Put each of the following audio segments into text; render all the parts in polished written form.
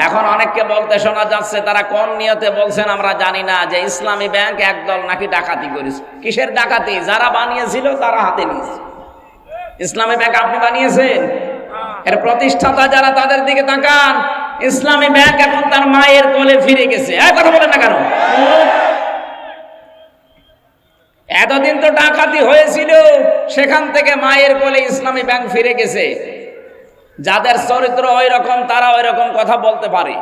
এখন অনেককে বলতে শোনা যাচ্ছে, তারা কোন নিয়তে বলছেন আমরা জানি না, যে ইসলামী ব্যাংক একদল নাকি ডাকাতি করেছে। কিসের ডাকাতি? যারা বানিয়েছিল তারা হাতে নিয়েছে। ইসলামী ব্যাংক আপনি বানিয়েছেন? এর প্রতিষ্ঠাতা যারা, তাদের দিকে তাকান। ইসলামী ব্যাংক এখন তার মায়ের কোলে ফিরে গেছে। কথা বলেন না কেন? এতদিন তো ডাকাতি হয়েছিল, সেখান থেকে মায়ের কোলে ইসলামী ব্যাংক ফিরে গেছে। যাদের চরিত্র ওই রকম, তারা ওই রকম কথা বলতে পারে।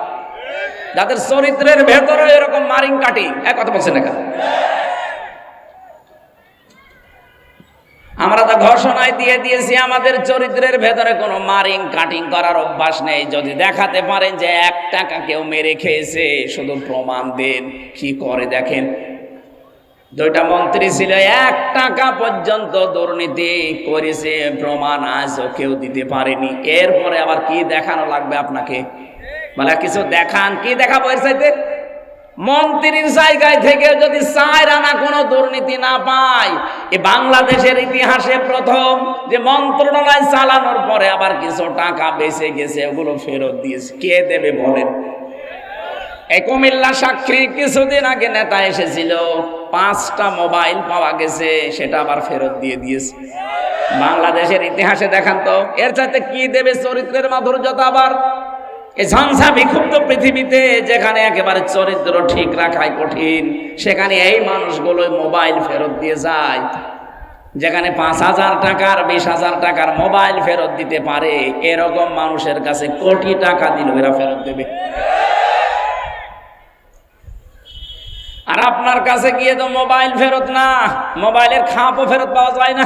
যাদের চরিত্রের ভেতরে এরকম মারিং কাটিং, কথা বলছেন না কেন? আমরা তো ঘোষণায় দিয়ে দিয়েছি, আমাদের চরিত্রের ভেতরে কোনো মারিং কাটিং করার অভ্যাস নেই। যদি দেখাতে পারেন যে 1 টাকা কেউ মেরে খেয়েছে, শুধু প্রমাণ দেন। কি করে দেখেন, 2টা মন্ত্রী ছিল, 1 টাকা পর্যন্ত দুর্নীতি করেছে, প্রমাণ আজও কেউ দিতে পারেনি। এরপরে আবার কি দেখানো লাগবে আপনাকে? বলে কিছু দেখান। কি দেখাবো এর চাইতে? মন্ত্রীর জায়গায় থেকে যদি 4 আনা কোনো দুর্নীতি না পায়, এ বাংলাদেশের ইতিহাসে প্রথম যে মন্ত্রণালয় চালানোর পরে আবার কিছু টাকা বেঁচে গেছে, ওগুলো ফেরত দিয়েছে। কে দেবে বলেন? এই কুমিল্লা সাক্ষী কিছুদিন আগে নেতা এসেছিল, 5টা মোবাইল পাওয়া গেছে, সেটা আবার ফেরত দিয়ে দিয়েছে। বাংলাদেশের ইতিহাসে দেখান তো, এর চাইতে কি দেবে চরিত্রের মাধুর্যতা? আবার এই ঝঞ্ঝা বিক্ষুব্ধ পৃথিবীতে, যেখানে একেবারে চরিত্র ঠিক রাখাই কঠিন, সেখানে এই মানুষগুলো মোবাইল ফেরত দিয়ে যায়। যেখানে 5,000 টাকার 20,000 টাকার মোবাইল ফেরত দিতে পারে, এরকম মানুষের কাছে কোটি টাকা দিল, এরা ফেরত দেবে। আর আপনার কাছে গিয়ে তো মোবাইল ফেরত না, মোবাইলের খাপও ফেরত পাওয়া যায় না।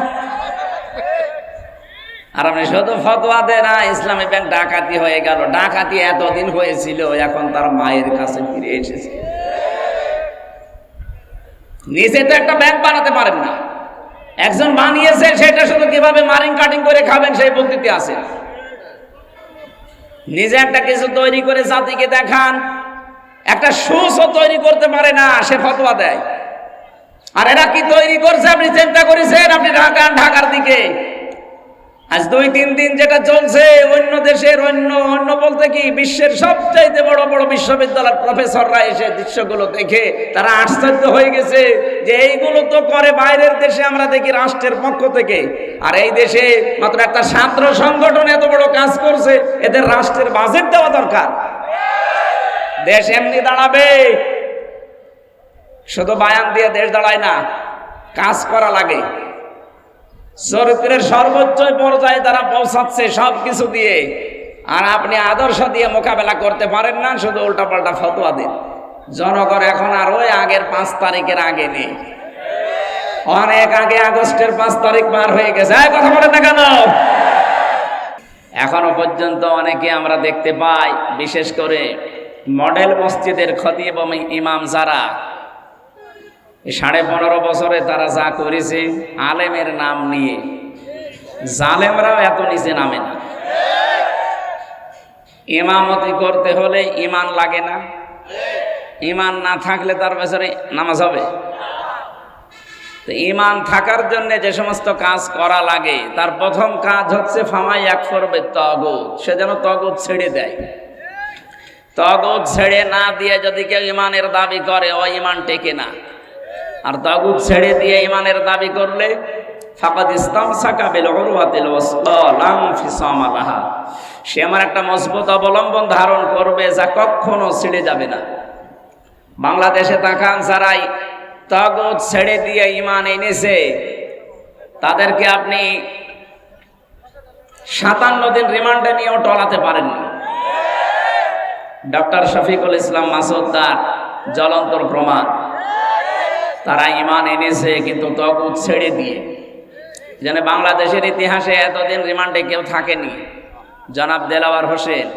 আর আপনি শুধু ফতোয়া দেন, ইসলামী ব্যাংক ডাকাতি হয়ে গেল। ডাকাতি এতদিন হয়েছিল, এখন তার মায়ের কাছে ফিরে এসেছে। নিজে তো একটা ব্যাংক বানাতে পারেন না, একজন বানিয়েছে, সেটা শুধু কিভাবে মারিং কাটিং করে খাবেন সেই পদ্ধতি আছে। নিজে একটা কিছু তৈরি করে জাতিকে দেখান। একটা সুসও তৈরি করতে পারে না, সে ফতোয়া দেয়। আর এরা কি তৈরি করছে আপনি চিন্তা করেছেন? আপনি ঢাকার দিকে আজ 2-3 দিন যেটা চলছে, অন্য দেশের অন্য বলতে কি বিশ্বের সবচাইতে বড় বড় বিশ্ববিদ্যালয়ের প্রফেসররা এসে দৃশ্যগুলো দেখে তারা আশ্চর্য হয়ে গেছে যে এইগুলো তো করে বাইরের দেশে, আমরা দেখি রাষ্ট্রের পক্ষ থেকে। আর এই দেশে মাত্র একটা ছাত্র সংগঠন এত বড় কাজ করছে, এদের রাষ্ট্রের বাজেট দেওয়া দরকার। দেশ এমনি দাঁড়াবে, শুধু বায়ান দিয়ে দেশ দাঁড়ায় না, কাজ করা লাগে। চরিত্রের সর্বোচ্চ পর্যায়ে তারা পৌঁছাচ্ছে সবকিছু দিয়ে, আর আপনি আদর্শ দিয়ে মোকাবেলা করতে পারেন না, শুধু উল্টাপাল্টা ফতোয়া দেন। জনগণ এখন আর ওই আগের 5 তারিখের আগে নেই, অনেক আগে আগস্টের 5 তারিখ পার হয়ে গেছে। কথা বলেন না কেন? এখনো পর্যন্ত অনেকে আমরা দেখতে পাই, বিশেষ করে মডেল মসজিদের খতিব এবং ইমাম, যারা 15.5 বছরে তারা যা করেছে আলেমের নাম নিয়ে, জালেমরাও এত নিচে নামে না। ইমামতি করতে হলে ইমান লাগে না? ইমান না থাকলে তার পেছনে নামাজ হবে? তো ইমান থাকার জন্য যে সমস্ত কাজ করা লাগে, তার প্রথম কাজ হচ্ছে ফামাই ইয়াকফুর বিত্তাগুত, সে যেন তাগুত ছেড়ে দেয়। তাগুত ছেড়ে না দিয়ে যদি কেউ ইমানের দাবি করে, ও ইমান টেকে না। আর তাগুত ছেড়ে দিয়ে ইমানের দাবি করলে ফাকাদ ইসতামসাকা বিল উরওয়াতিল ওয়াসকা লা ইনফিসামা লাহা, সে আমার একটা মজবুত অবলম্বন ধারণ করবে, যা কখনো ছিঁড়ে যাবে না। বাংলাদেশে তাকান, যারাই তাগুত ছেড়ে দিয়ে ইমান এনেছে, তাদেরকে আপনি 57 দিন রিমান্ডে নিয়েও টলাতে পারেননি। ডক্টর শফিকুল ইসলাম মাসুদ তার জ্বলন্ত প্রমাণ। তারা ইমান এনেছে কিন্তু তাগুত ছেড়ে দিয়ে। যেন বাংলাদেশের ইতিহাসে এতদিন রিমান্ডে কেউ থাকেনি। জনাব দেলাওয়ার হোসেন,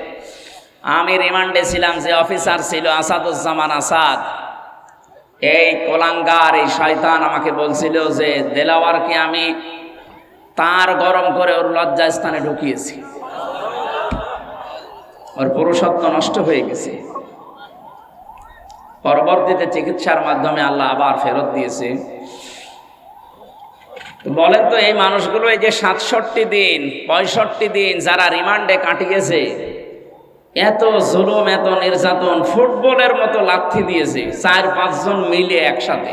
আমি রিমান্ডে ছিলাম, যে অফিসার ছিল আসাদুজ্জামান আসাদ, এই কোলাঙ্গার, এই শয়তান আমাকে বলছিল যে দেলাওয়ারকে আমি তার গরম করে ওর লজ্জাস্থানে ঢুকিয়েছি, ওর পুরুষত্ব নষ্ট হয়ে গেছে। পরবর্তীতে চিকিৎসার মাধ্যমে আল্লাহ আবার ফেরত দিয়েছে। বলেন তো, এই মানুষগুলো এই যে 67 দিন 65 দিন যারা রিমান্ডে কাটিয়েছে, এত জুলুম, এত নির্যাতন, ফুটবলের মতো লাথি দিয়েছে 4-5 জন মিলে একসাথে।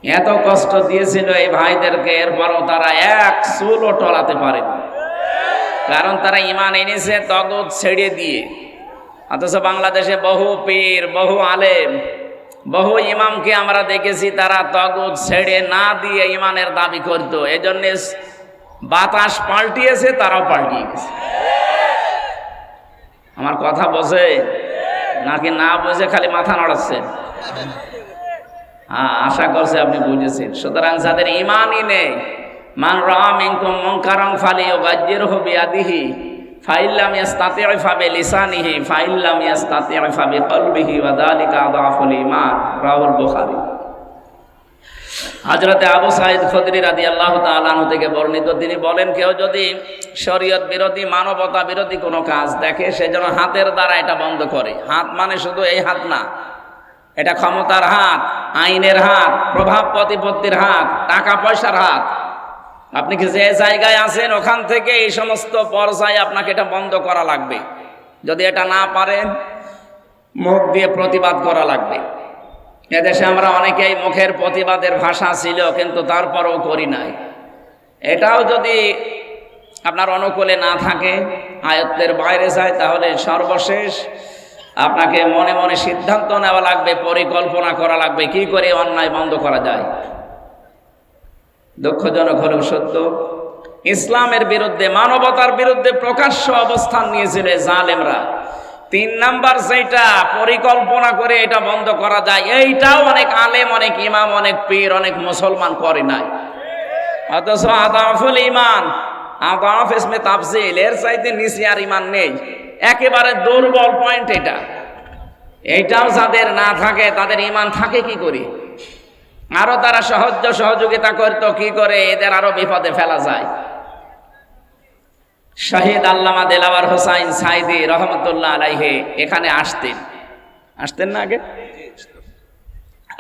এত কষ্ট দিয়েছিল এই ভাইদেরকে, এরপরও তারা এক চুলও টলাতে পারেনি, কারণ তারা ঈমান এনেছে তগুত ছেড়ে দিয়ে। অথচ বাংলাদেশে বহু পীর, বহু আলেম, বহু ইমামকে আমরা দেখেছি তারা তগুত ছেড়ে না দিয়ে ঈমানের দাবি করত। এজন্য বাতাস পাল্টিয়েছে, তারাও পাল্টিয়ে গেছে। আমার কথা বোঝে নাকি না বুঝে খালি মাথা নাড়াচ্ছে? হ্যাঁ, আশা করছি আপনি বুঝেছেন। সুতরাং যাদের ঈমানই নেই, মান রাআ মিনকুম মুনকারান ফালিয়ুগায়্যিরহু বিয়াদিহি ফাইল্লাম ইয়াস্তাতি' ফাবিলিসানিহি ফাইল্লাম ইয়াস্তাতি' ফাবিকলবিহি ওয়া যালিকা আযআফুল ঈমান। রাওয়াহুল বুখারী। হযরতে আবু সাঈদ খুদরী রাদিয়াল্লাহু তাআলা আনহু থেকে বর্ণিত, তিনি বলেন, কেউ যদি শরীয়ত বিরোধী, মানবতা বিরোধী কোনো কাজ দেখে, সে যেন হাতের দ্বারা এটা বন্ধ করে। হাত মানে শুধু এই হাত না, এটা ক্ষমতার হাত, আইনের হাত, প্রভাব প্রতিপত্তির হাত, টাকা পয়সার হাত। আপনি কি যে জায়গায় আছেন ওখান থেকে এই সমস্ত পর্যায়ে আপনাকে এটা বন্ধ করা লাগবে। যদি এটা না পারেন, মুখ দিয়ে প্রতিবাদ করা লাগবে। এদেশে আমরা অনেকেই মুখের প্রতিবাদের ভাষা ছিল, কিন্তু তারপরও করি নাই। এটাও যদি আপনার অনুকূলে না থাকে, আয়ত্তের বাইরে যায়, তাহলে সর্বশেষ আপনাকে মনে মনে সিদ্ধান্ত নেওয়া লাগবে, পরিকল্পনা করা লাগবে কি করে অন্যায় বন্ধ করা যায়। দুঃখজনক হলেও সত্য, ইসলামের বিরুদ্ধে, মানবতার বিরুদ্ধে প্রকাশ্য অবস্থান নিয়েছিল জালেমরা। 3 নাম্বার যেটা পরিকল্পনা করে এটা বন্ধ করা যায়, এইটাও অনেক আলেম, অনেক ইমাম, অনেক পীর, অনেক মুসলমান করে নাই। অথচ আদাফুল ঈমান, আদাফ ইসমে তাফজিল, এর চাইতে নিচে আর ঈমান নেই। একেবারে দুর্বল পয়েন্ট এটা। এইটাও যাদের না থাকে, তাদের ঈমান থাকে কি করে? আরো তারা সহযোগিতা করতো কি করে এদের আরো বিপদে ফেলা যায়। শহীদ আল্লামা দেলাওয়ার হোসাইন সাইদি রহমতুল্লাহ আলাইহি এখানে আসতেন না আগে?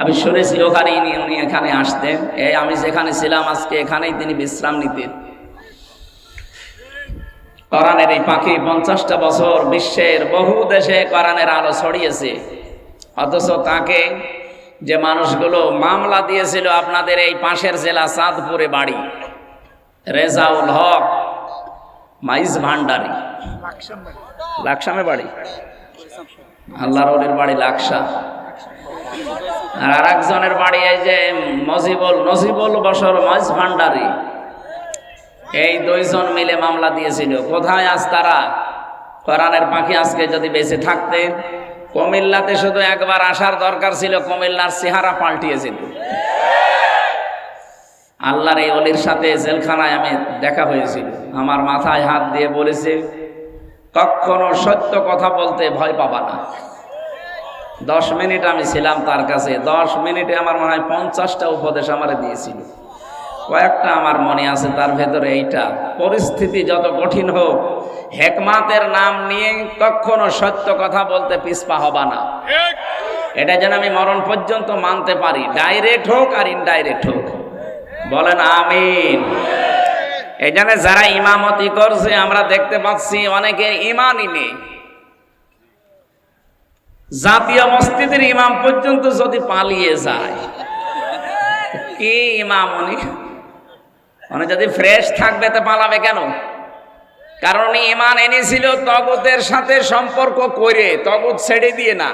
আমি শুনেছি ওখানে উনি এখানে আসতেন। আমি যেখানে ছিলাম আজকে, এখানেই তিনি বিশ্রাম নিতেন। কোরআনের এই পাখি 50টা বছর বিশ্বের বহু দেশে কোরআনের আলো ছড়িয়েছে। অথচ তাকে যে মানুষগুলো মামলা দিয়েছিল, আপনাদের এই পাশের জেলা চাঁদপুরে বাড়ি, রেজাউল হক মাইজ ভান্ডারি, লাকসামে বাড়ি, আল্লাহর ওলির বাড়ি লাকসা, আর একজনের বাড়ি এই যে নজিবুল বশর মাইজ ভান্ডারি। এই 2 জন মিলে মামলা দিয়েছিল। কোথায় আজ তারা? কোরআনের পাখি আজকে যদি বেঁচে থাকতেন, কুমিল্লাতে শুধু একবার আসার দরকার ছিল, কুমিল্লার চেহারা পাল্টিয়েছিল। আল্লাহর এই ওলির সাথে জেলখানায় আমি দেখা হয়েছিল। আমার মাথায় হাত দিয়ে বলেছে, কখনো সত্য কথা বলতে ভয় পাবা না। 10 মিনিট আমি ছিলাম তার কাছে। 10 মিনিটে আমার মনে হয় 50টা উপদেশ আমারে দিয়েছিল। কয়েকটা আমার মনে আছে, তার ভেতরে এইটা, পরিস্থিতি যত কঠিন হোক, হেকমাতের নাম নিয়ে কখনো সত্য কথা বলতে পিছপা হবা না। এটা যেন আমি মরণ পর্যন্ত মানতে পারি, ডাইরেক্ট হোক আর ইনডাইরেক্ট হোক। বলেন আমিন। এই জন্য যারা ইমামতি করছে, আমরা দেখতে পাচ্ছি অনেকের ইমানই নেই। জাতীয় মসজিদের ইমাম পর্যন্ত যদি পালিয়ে যায়, কি ইমাম উনি যদি ফ্রেশ থাকবে তো পালাবে কেন? কারণ উনি ঈমান এনেছিল তগুতের সাথে সম্পর্ক করে, তগুত ছেড়ে দিয়ে না।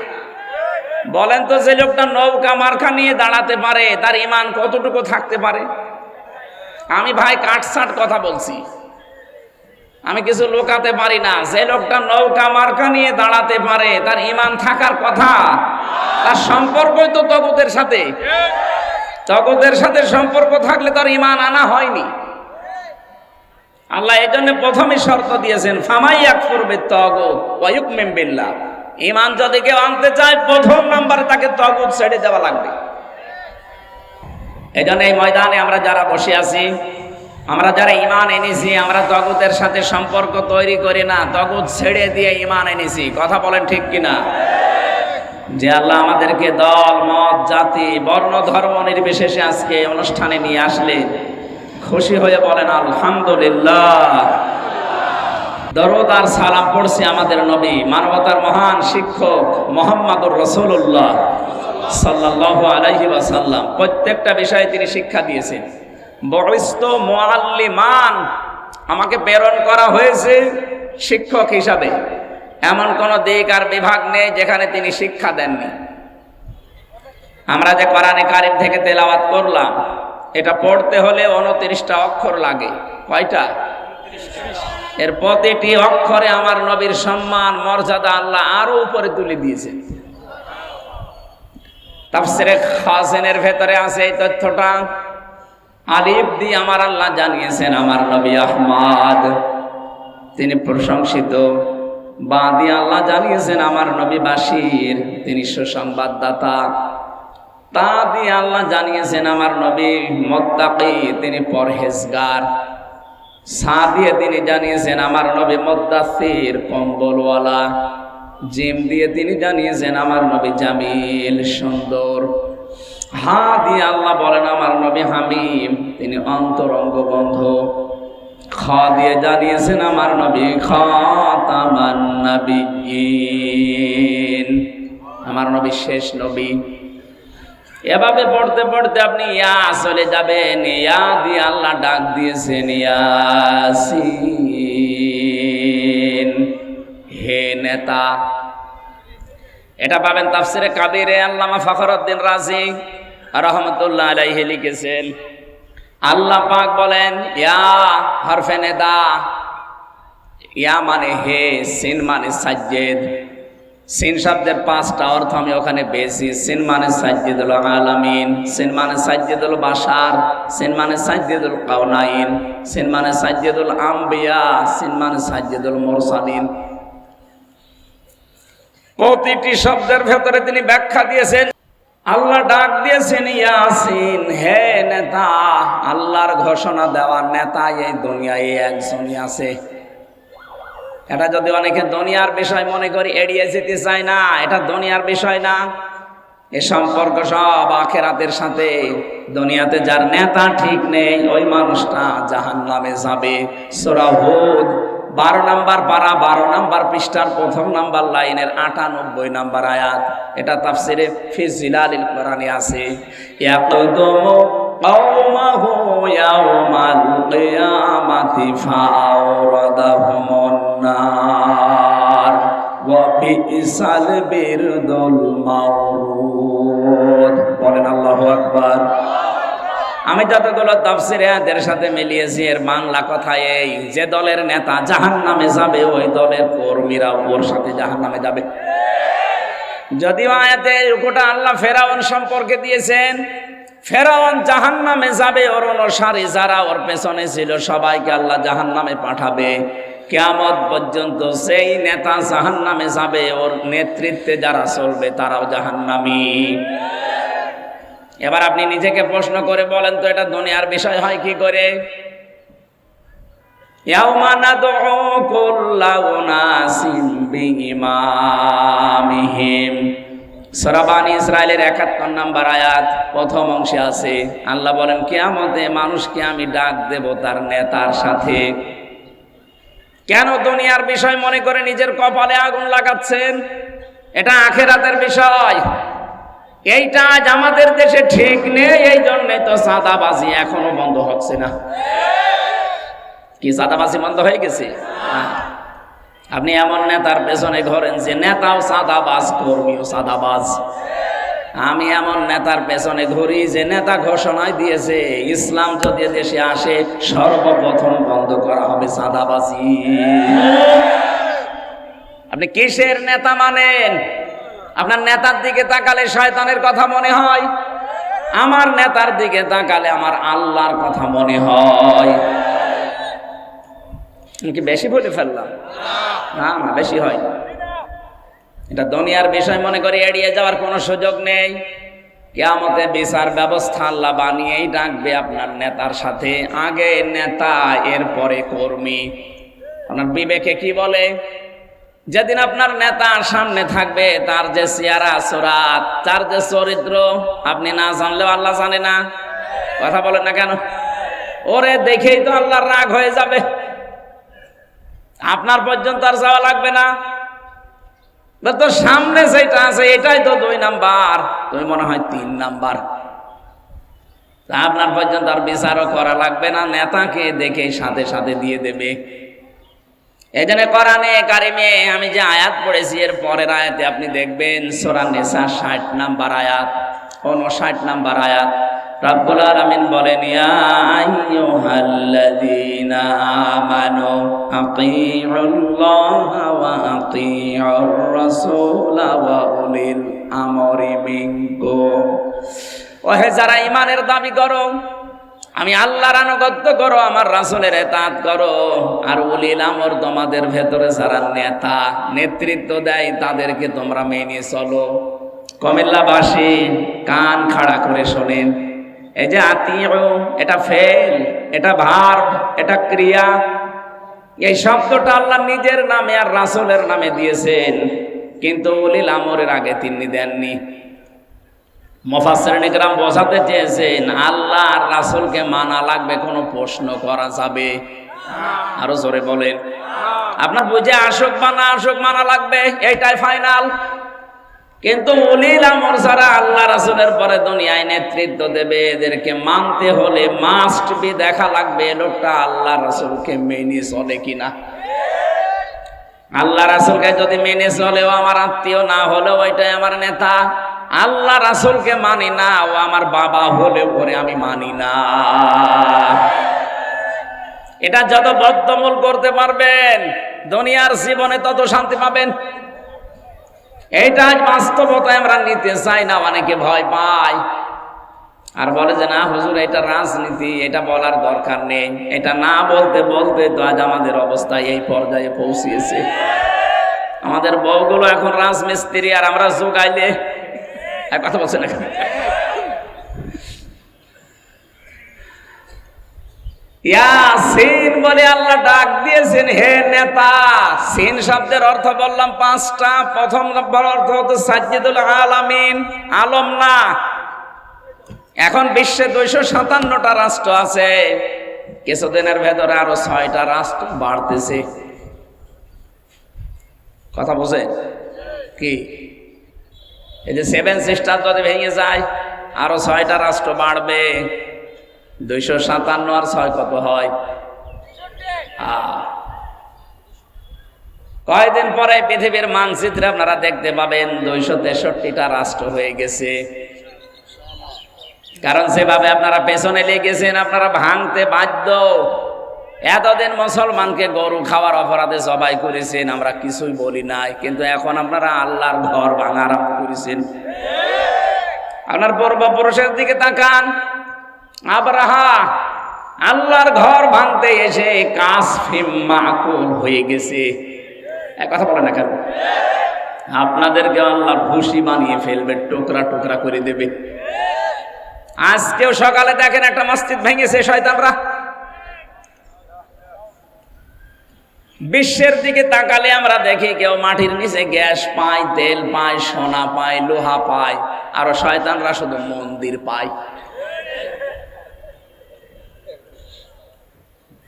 বলেন তো, যে লোকটা নৌকা মার্কা নিয়ে দাঁড়াতে পারে, তার ঈমান কতটুকু থাকতে পারে? আমি ভাই কাটছাট কথা বলছি, আমি কিছু লুকাতে পারি না। যে লোকটা নৌকা মার্কা নিয়ে দাঁড়াতে পারে, তার ঈমান থাকার কথা। তার সম্পর্কই তো তগুতের সাথে। তগুতের সাথে সম্পর্ক থাকলে তার ঈমান আনা হয়নি। আল্লাহ এই জন্য প্রথমে শর্ত দিয়েছেন, ফামাই ইয়াকফুর বিত্তাগুত ওয়া ইউমিন বিল্লাহ। ঈমান যদি কেউ আনতে চায়, প্রথম নম্বরে তাকে তগুত ছেড়ে দেওয়া লাগবে। এই জন্য এই ময়দানে আমরা যারা বসে আছি, আমরা যারা ঈমান এনেছি, আমরা তগুতের সাথে সম্পর্ক তৈরি করি না, তগুত ছেড়ে দিয়ে ঈমান এনেছি। কথা বলেন ঠিক কিনা? যে আল্লাহ আমাদেরকে দল, মত, জাতি, বর্ণ, ধর্ম নির্বিশেষে আজকে অনুষ্ঠানে নিয়ে আসলে খুশি হয়ে বলেন আলহামদুলিল্লাহ। দরুদ আর সালাম পড়ছি আমাদের নবী, মানবতার মহান শিক্ষক মুহাম্মদুর রাসূলুল্লাহ সাল্লাল্লাহু আলাইহি ওয়াসাল্লাম। প্রত্যেকটা বিষয়ে তিনি শিক্ষা দিয়েছেন। বুইস্তু মুআল্লিমান, আমাকে প্রেরণ করা হয়েছে শিক্ষক হিসাবে। এমন কোন দিক আর বিভাগ নেই যেখানে তিনি শিক্ষা দেননি। আমরা যে কোরআনে কারিম থেকে তেলাওয়াত করলাম, এটা পড়তে হলে 29টা অক্ষর লাগে। কয়টা? এর প্রতিটি অক্ষরে আমার নবীর সম্মান মর্যাদা আল্লাহ আরো উপরে তুলে দিয়েছেন। তাফসীরে খাজিনের ভেতরে আছে এই তথ্যটা। আলিফ দিয়ে আমার আল্লাহ জানিয়েছেন আমার নবী আহমদ, তিনি প্রশংসিত। বা দিয়ে আল্লাহ জানিয়েছেন আমার নবী বাশির, তিনি সুসংবাদদাতা। তা দিয়ে আল্লাহ জানিয়েছেন আমার নবী মুত্তাকি, তিনি পরহেজগার। সা দিয়ে তিনি জানিয়েছেন আমার নবী মুদ্দাসির, কম্বলওয়ালা। জিম দিয়ে তিনি জানিয়েছেন আমার নবী জামিল, সুন্দর। হা দিয়ে আল্লাহ বলেন আমার নবী হামিম, তিনি অন্তরঙ্গ বন্ধু। খ দিয়ে জানিয়েছেন আমার নবী খাতামান নাবিয়্যিন, আমার নবী শেষ নবী। এভাবে পড়তে পড়তে আপনি ইয়া চলে যাবেন। ইয়া দিয়ে আল্লাহ ডাক দিয়েছেন ইয়াসিন, হে নেতা। এটা পাবেন তাফসিরে কাবিরে। আল্লামা ফখরুদ্দিন রাজি রাহমাতুল্লাহ আলাইহি লিখেছেন, আল্লাহ পাক বলেন ইয়া হরফে নেদা। ইয়া মানে হে, সিন মানে সাজ্জেদ। সিন শব্দের 5টা অর্থ আমি ওখানে পেয়েছি। সিন মানে সাজ্জিদুল আলামিন, সিন মানে সাজ্জিদুল বাশার, সিন মানে সাজ্জিদুল কাউনাইন, সিন মানে সাজ্জিদুল আম্বিয়া, সিন মানে সাজ্জিদুল মুরসালিন। প্রতিটি শব্দের ভেতরে তিনি ব্যাখ্যা দিয়েছেন। আল্লাহ ডাক দিয়েছেন ইয়াসিন, হে নেতা। আল্লাহর ঘোষণা দেওয়ার নেতা এই দুনিয়ায় একজনই আছে। এটা যদি অনেকে দুনিয়ার বিষয় মনে করি এড়িয়ে যেতে চায় না, এটা দুনিয়ার বিষয় না। এ সম্পর্ক সব আখিরাতের সাথে। দুনিয়াতে যার নেতা ঠিক নেই ওই মানুষটা জাহান্নামে যাবে। সূরা হুদ 12 নম্বর পারা 12 নম্বর পৃষ্ঠার 1ম নম্বর লাইনের 98 নম্বর আয়াত। এটা তাফসিরে ফি জিলালিল কোরআনে আছে। ইয়াকদুমু কওমাহু ইয়াওমাল কিয়ামাতি ফাওরাদাহুমুন নার ওয়া বিসাল বিরদুল মাওরুদ। বলেন আল্লাহু আকবার। আমি যতগুলো তাফসীরে এদের সাথে মিলিয়েছি, এর বাংলা কথা এই, যে দলের নেতা জাহান্নামে যাবে ওই দলের কর্মীরা ওর সাথে জাহান্নামে যাবে। যদিও আয়াতে রুকুটা আল্লাহ ফেরাউন সম্পর্কে দিয়েছেন, ফেরাউন জাহান্নামে যাবে, ওর অনুসারী যারা ওর পেছনে ছিল সবাইকে আল্লাহ জাহান্নামে পাঠাবে। কিয়ামত পর্যন্ত সেই নেতা জাহান্নামে যাবে, ওর নেতৃত্বে যারা চলবে তারাও জাহান্নামী। এবার আপনি নিজেকে প্রশ্ন করে বলেন তো, এটা দুনিয়ার বিষয় হয় কি করে? ইয়াউমা নাদউ কুল্লা উনাসিন বিইমামিহিম, সূরা বানী ইসরাঈলের 71 নম্বর আয়াত 1ম অংশে আছে। আল্লাহ বলেন কিয়ামতে মানুষকে আমি ডাক দেব তার নেতার সাথে। কেন দুনিয়ার বিষয় মনে করে নিজের কপালে আগুন লাগাচ্ছেন? এটা আখিরাতের বিষয়। এইটা আজ আমাদের দেশে ঠিক নেই, এই জন্য তো চাঁদাবাজি এখনো বন্ধ হচ্ছে না। কি চাঁদাবাজি বন্ধ হয়ে গেছে? আপনি এমন নেতার পেছনে ঘোরেন যে নেতাও চাঁদাবাজ, কর্মীও চাঁদাবাজ। আমি এমন নেতার পেছনে ঘুরি যে নেতা ঘোষণায় দিয়েছে ইসলাম যদি দেশে আসে সর্বপ্রথম বন্ধ করা হবে চাঁদাবাজি। আপনি কিসের নেতা মানেন? আপনার নেতার দিকে তাকালে শয়তানের কথা মনে হয়, আমার নেতার দিকে তাকালে আমার আল্লাহর কথা মনে হয়। কি বেশি বলে ফেললাম? না না, বেশি হয়। এটা দুনিয়ার বিষয় মনে করে এড়িয়ে যাওয়ার কোনো সুযোগ নেই। কিয়ামতে বিচার ব্যবস্থা আল্লাহ বানিয়েই ডাকবে আপনার নেতার সাথে। আগে নেতা, এরপরে কর্মী। আপনার বিবেকে কি বলে? যেদিন আপনার নেতার সামনে থাকবে তার যে চেহারা সুরাত, তার যে চরিত্র আপনি না জানলেও আল্লাহ জানে না। কথা বলেন না কেন? ওরে দেখেই তো আল্লাহর রাগ হয়ে যাবে। আপনার পর্যন্ত আর যাওয়া লাগবে না। তো সামনে যেটা আছে এটাই তো 2 নাম্বার, তুমি মনে হয় 3 নাম্বার। আপনার পর্যন্ত আর বিচারও করা লাগবে না, নেতাকে দেখে সাথে সাথে দিয়ে দেবে। এই জন্য কোরআনে কারিমে আমি যে আয়াত পড়েছি এর পরের আয়াতে আপনি দেখবেন সূরা নিসা 60 নাম্বার আয়াত, 59 নাম্বার আয়াত, রব্বুল আলামিন বলেন ইয়া আইয়ুহাল্লাযীনা আমানু আতিউল্লাহা ওয়া আতিউর রাসূলা ওয়া উলিল আমরি মিনকুম। ওহে যারা ঈমানের দাবি করো, আমি আল্লাহর আনুগত্য করো, আমার রাসূলের ইতাআত করো, আর উলিল আমর তোমাদের ভেতরে যারা নেতা নেতৃত্ব দেয় তাদেরকে তোমরা মেনে চলো। কুমিল্লাবাসী কান খাড়া করে শোনেন, এই যে আতিউ, এটা ফেল, এটা ভার্ব, এটা ক্রিয়া। এই শব্দটা আল্লাহ নিজের নামে আর রাসূলের নামে দিয়েছেন, কিন্তু উলিল আমরের আগে তিনি দেননি। মুফাসসিরিন ইকরাম বোঝাতে চেয়েছেন আল্লাহ আর রাসূলকে মানা লাগবে, কোনো প্রশ্ন করা যাবে? আরো জোরে বলেন। আপনার বুঝে আসুক বা না আসুক মানা লাগবে, এইটাই ফাইনাল। কিন্তু উলিল আমর যারা আল্লাহ রাসূলের পরে দুনিয়ায় নেতৃত্ব দেবে, এদেরকে মানতে হলে মাস্ট বি দেখা লাগবে লোকটা আল্লাহ রাসূলকে মেনে চলে কিনা। আল্লাহ রাসূলকে যদি মেনে চলেও আমার আত্মীয়, না হলেও ওইটাই আমার নেতা। আল্লাহ রাসূলকে মানি না, ও আমার বাবা হলেও ওরে আমি মানি না। এটা যত বদ্ধমূল করতে পারবেন দুনিয়ার জীবনে তত শান্তি পাবেন। এইটা বাস্তবতায় আমরা নিতে চাই না, অনেকে ভয় পায় আর বলে যে না হুজুর এটা রাজনীতি, এটা বলার দরকার নেই। এটা না বলতে বলতে তো আজ আমাদের অবস্থা এই পর্যায়ে পৌঁছিয়েছে। আমাদের বউগুলো এখন রাজমিস্ত্রি, আর আমরা যোগাইলে কথা বলছে না। ইয়াসিন বলে আল্লাহ ডাক দিয়েছেন, হে নেতা। সিন শব্দের অর্থ বললাম 5টা। প্রথম নম্বর অর্থ হচ্ছে সাজ্জিদুল আলামিন, আলম না। এখন বিশ্বে 257টা রাষ্ট্র আছে, কিছুদিনের ভেতরে আরো 6টা রাষ্ট্র বাড়তেছে। কথা বোঝে কি? এই যে 7 সিস্টার যদি ভেঙে যায় আরো 6টা রাষ্ট্র বাড়বে। 257 আর 6 কত হয়? কয়েকদিন পরে পৃথিবীর মানচিত্রে আপনারা দেখতে পাবেন 263টা রাষ্ট্র হয়ে গেছে। কারণ যেভাবে আপনারা পেছনে লেগেছেন আপনারা ভাঙতে বাধ্য। এতদিন মুসলমানকে গরু খাওয়ার অপরাধে জবাই করেছেন, আমরা কিছুই বলি নাই, কিন্তু এখন আপনারা আল্লাহর ঘর ভাঙা আরম্ভ করেছেন। আপনার পূর্বপুরুষের দিকে তাকান, আব্রাহা আল্লাহর ঘর ভাঙতে এসে কাসফিম মাকুল হয়ে গেছে। এক কথা বলে না কেন? আপনাদেরকে আল্লাহর ভুসি বানিয়ে ফেলবে, টুকরা টুকরা করে দেবে। আজকেও সকালে দেখেন একটা মসজিদ ভেঙেছে শয়তানরা। বিশ্বের দিকে তাকালে আমরা দেখি কেউ মাটির নিচে গ্যাস পায়, তেল পায়, সোনা পায়, লোহা পায়, আর শয়তানরা শুধু মন্দির পায়।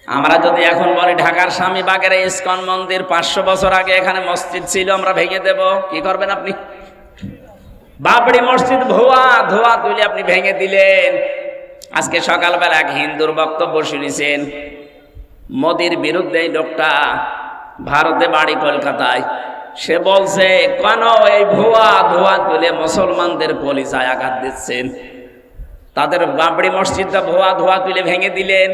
আমরা যদি এখন বলি ঢাকার স্বামীবাগের ইসকন মন্দির 500 বছর আগে এখানে মসজিদ ছিল, আমরা ভেঙে দেব, কি করবেন আপনি? বাবরি মসজিদ ধোয়া তুলে আপনি ভেঙে দিলেন। আজকে সকালবেলা এক হিন্দুর বক্তব্য শুনেছেন, মোদির বিরুদ্ধে এই লোকটা, ভারতে বাড়ি কলকাতায়। সে বলছে কেন এই ধোয়া তুলে মুসলমানদের কলিজায় আঘাত দিচ্ছেন? তাদের বাবরি মসজিদটা ধোয়া তুলে ভেঙে দিলেন।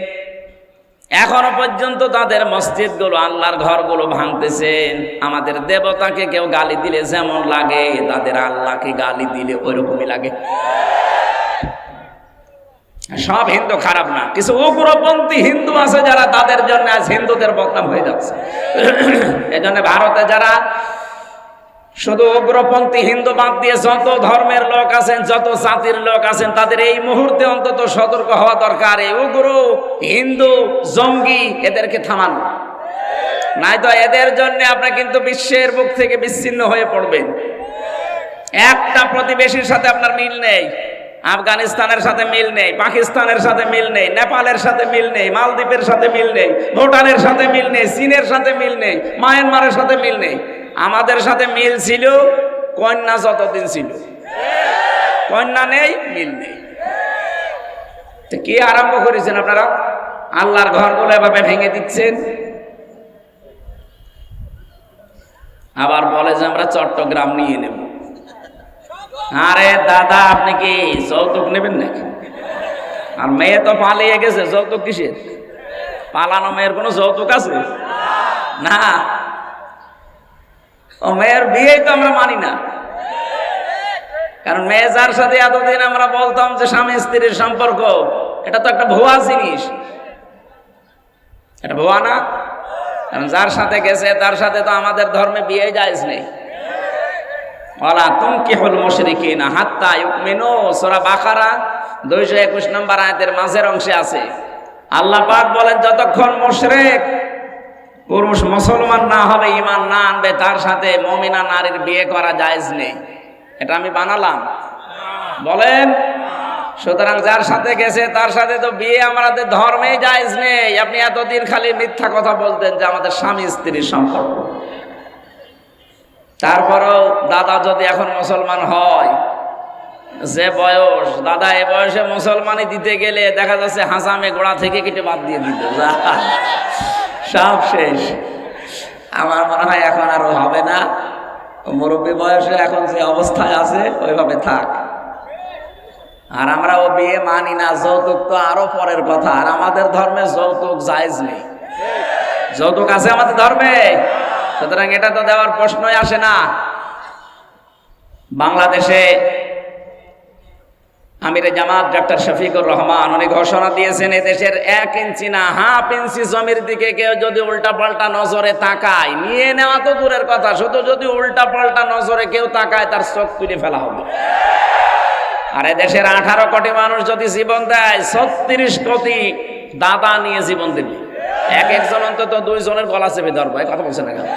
এখনো পর্যন্ত তাদের মসজিদগুলো, আল্লাহর ঘরগুলো ভাঙতেছেন। আমাদের দেবতাকে কেউ গালি দিলে যেমন লাগে, তাদের আল্লাহকে গালি দিলে ওইরকমই লাগে। সব হিন্দু খারাপ না, কিছু উগ্রপন্থী হিন্দু আছে যারা, তাদের জন্য আজ হিন্দুদের বদনাম হয়ে যাচ্ছে। এজন্য ভারতে যারা শুধু উগ্রপন্থী হিন্দু বাদ দিয়ে যত ধর্মের লোক আছেন, যত জাতির লোক আছেন, তাদের এই মুহূর্তে অন্তত সতর্ক হওয়া দরকার। এই উগ্র হিন্দু জঙ্গি এদেরকে থামান, নাই তো এদের জন্য আপনি কিন্তু বিশ্বের বুক থেকে বিচ্ছিন্ন হয়ে পড়বেন। একটা প্রতিবেশীর সাথে আপনার মিল নেই। আফগানিস্তানের সাথে মিল নেই, পাকিস্তানের সাথে মিল নেই, নেপালের সাথে মিল নেই, মালদ্বীপের সাথে মিল নেই, ভুটানের সাথে মিল নেই, চীনের সাথে মিল নেই, মায়ানমারের সাথে মিল নেই। আমাদের সাথে মিল ছিল কন্যা যতদিন ছিল, কন্যা নেই, মিল নেই। কি আরম্ভ করেছেন আপনারা? আল্লাহর ঘরগুলো এভাবে ভেঙে দিচ্ছেন। আবার বলে যে আমরা চট্টগ্রাম নিয়ে নেব। আরে দাদা, আপনি কি যৌতুক নেবেন নাকি? আর মেয়ে তো পালিয়ে গেছে, যৌতুক কিসের? পালানো মেয়ের কোনো যৌতুক আছে না? ও মেয়ের বিয়েই তো আমরা মানি না। কারণ মেয়ে যার সাথে এতদিন আমরা বলতাম যে স্বামী স্ত্রীর সম্পর্ক, এটা তো একটা ভুয়া জিনিস। এটা ভুয়া না? কারণ যার সাথে গেছে তার সাথে তো আমাদের ধর্মে বিয়ে জায়েজ নেই। ওয়ালা তুনকিহুল মুশরিকিনা হাত্তা ইউমিনু, সূরা বাকারা 221 নম্বর আয়াতের মাঝের অংশে আছে। আল্লাহ পাক বলেন, যতক্ষণ মুশরিক পুরুষ মুসলমান না হবে, ঈমান না আনবে, তার সাথে মুমিনা নারীর বিয়ে করা জায়েজ নেই। এটা আমি বানালাম? বলেন। সুতরাং যার সাথে গেছে তার সাথে তো বিয়ে আমাদের ধর্মে জায়েজ নেই। আপনি এতদিন খালি মিথ্যা কথা বলতেন যে আমাদের স্বামী স্ত্রীর সম্পর্ক। তারপরও দাদা যদি এখন মুসলমান হয়, যে বয়স, দাদা এ বয়সে মুসলমানি দিতে গেলে দেখা যাচ্ছে হাসামে গোড়া থেকে কেটে বাদ দিয়ে দিত, সব শেষ। আমার মনে হয় এখন আর হবে না। মুরব্বী বয়সে এখন যে অবস্থায় আছে ওইভাবে থাক। আর আমরা ও বিয়ে মানি না। যৌতুক তো আরো পরের কথা। আর আমাদের ধর্মে যৌতুক জায়েজ নেই। যৌতুক আছে আমাদের ধর্মে, সুতরাং এটা তো দেওয়ার প্রশ্নই আসে না। বাংলাদেশে আমিরে জামাত ডক্টর শফিকুর রহমান উনি ঘোষণা দিয়েছেন, এদেশের 1 ইঞ্চি না হাফ ইঞ্চি জমির দিকে কেউ যদি উল্টা পাল্টা নজরে তাকায়, নিয়ে নেওয়া তো দূরের কথা, শুধু যদি উল্টা পাল্টা নজরে কেউ তাকায় তার চোখ তুলে ফেলা হবে। আর এদেশের 18 কোটি মানুষ যদি জীবন দেয়, 36 কোটি দাদা নিয়ে জীবন দেবে। এক একজন অন্তত 2 জনের গলা চেপে ধরবো। এই কথা বলছে না কেন?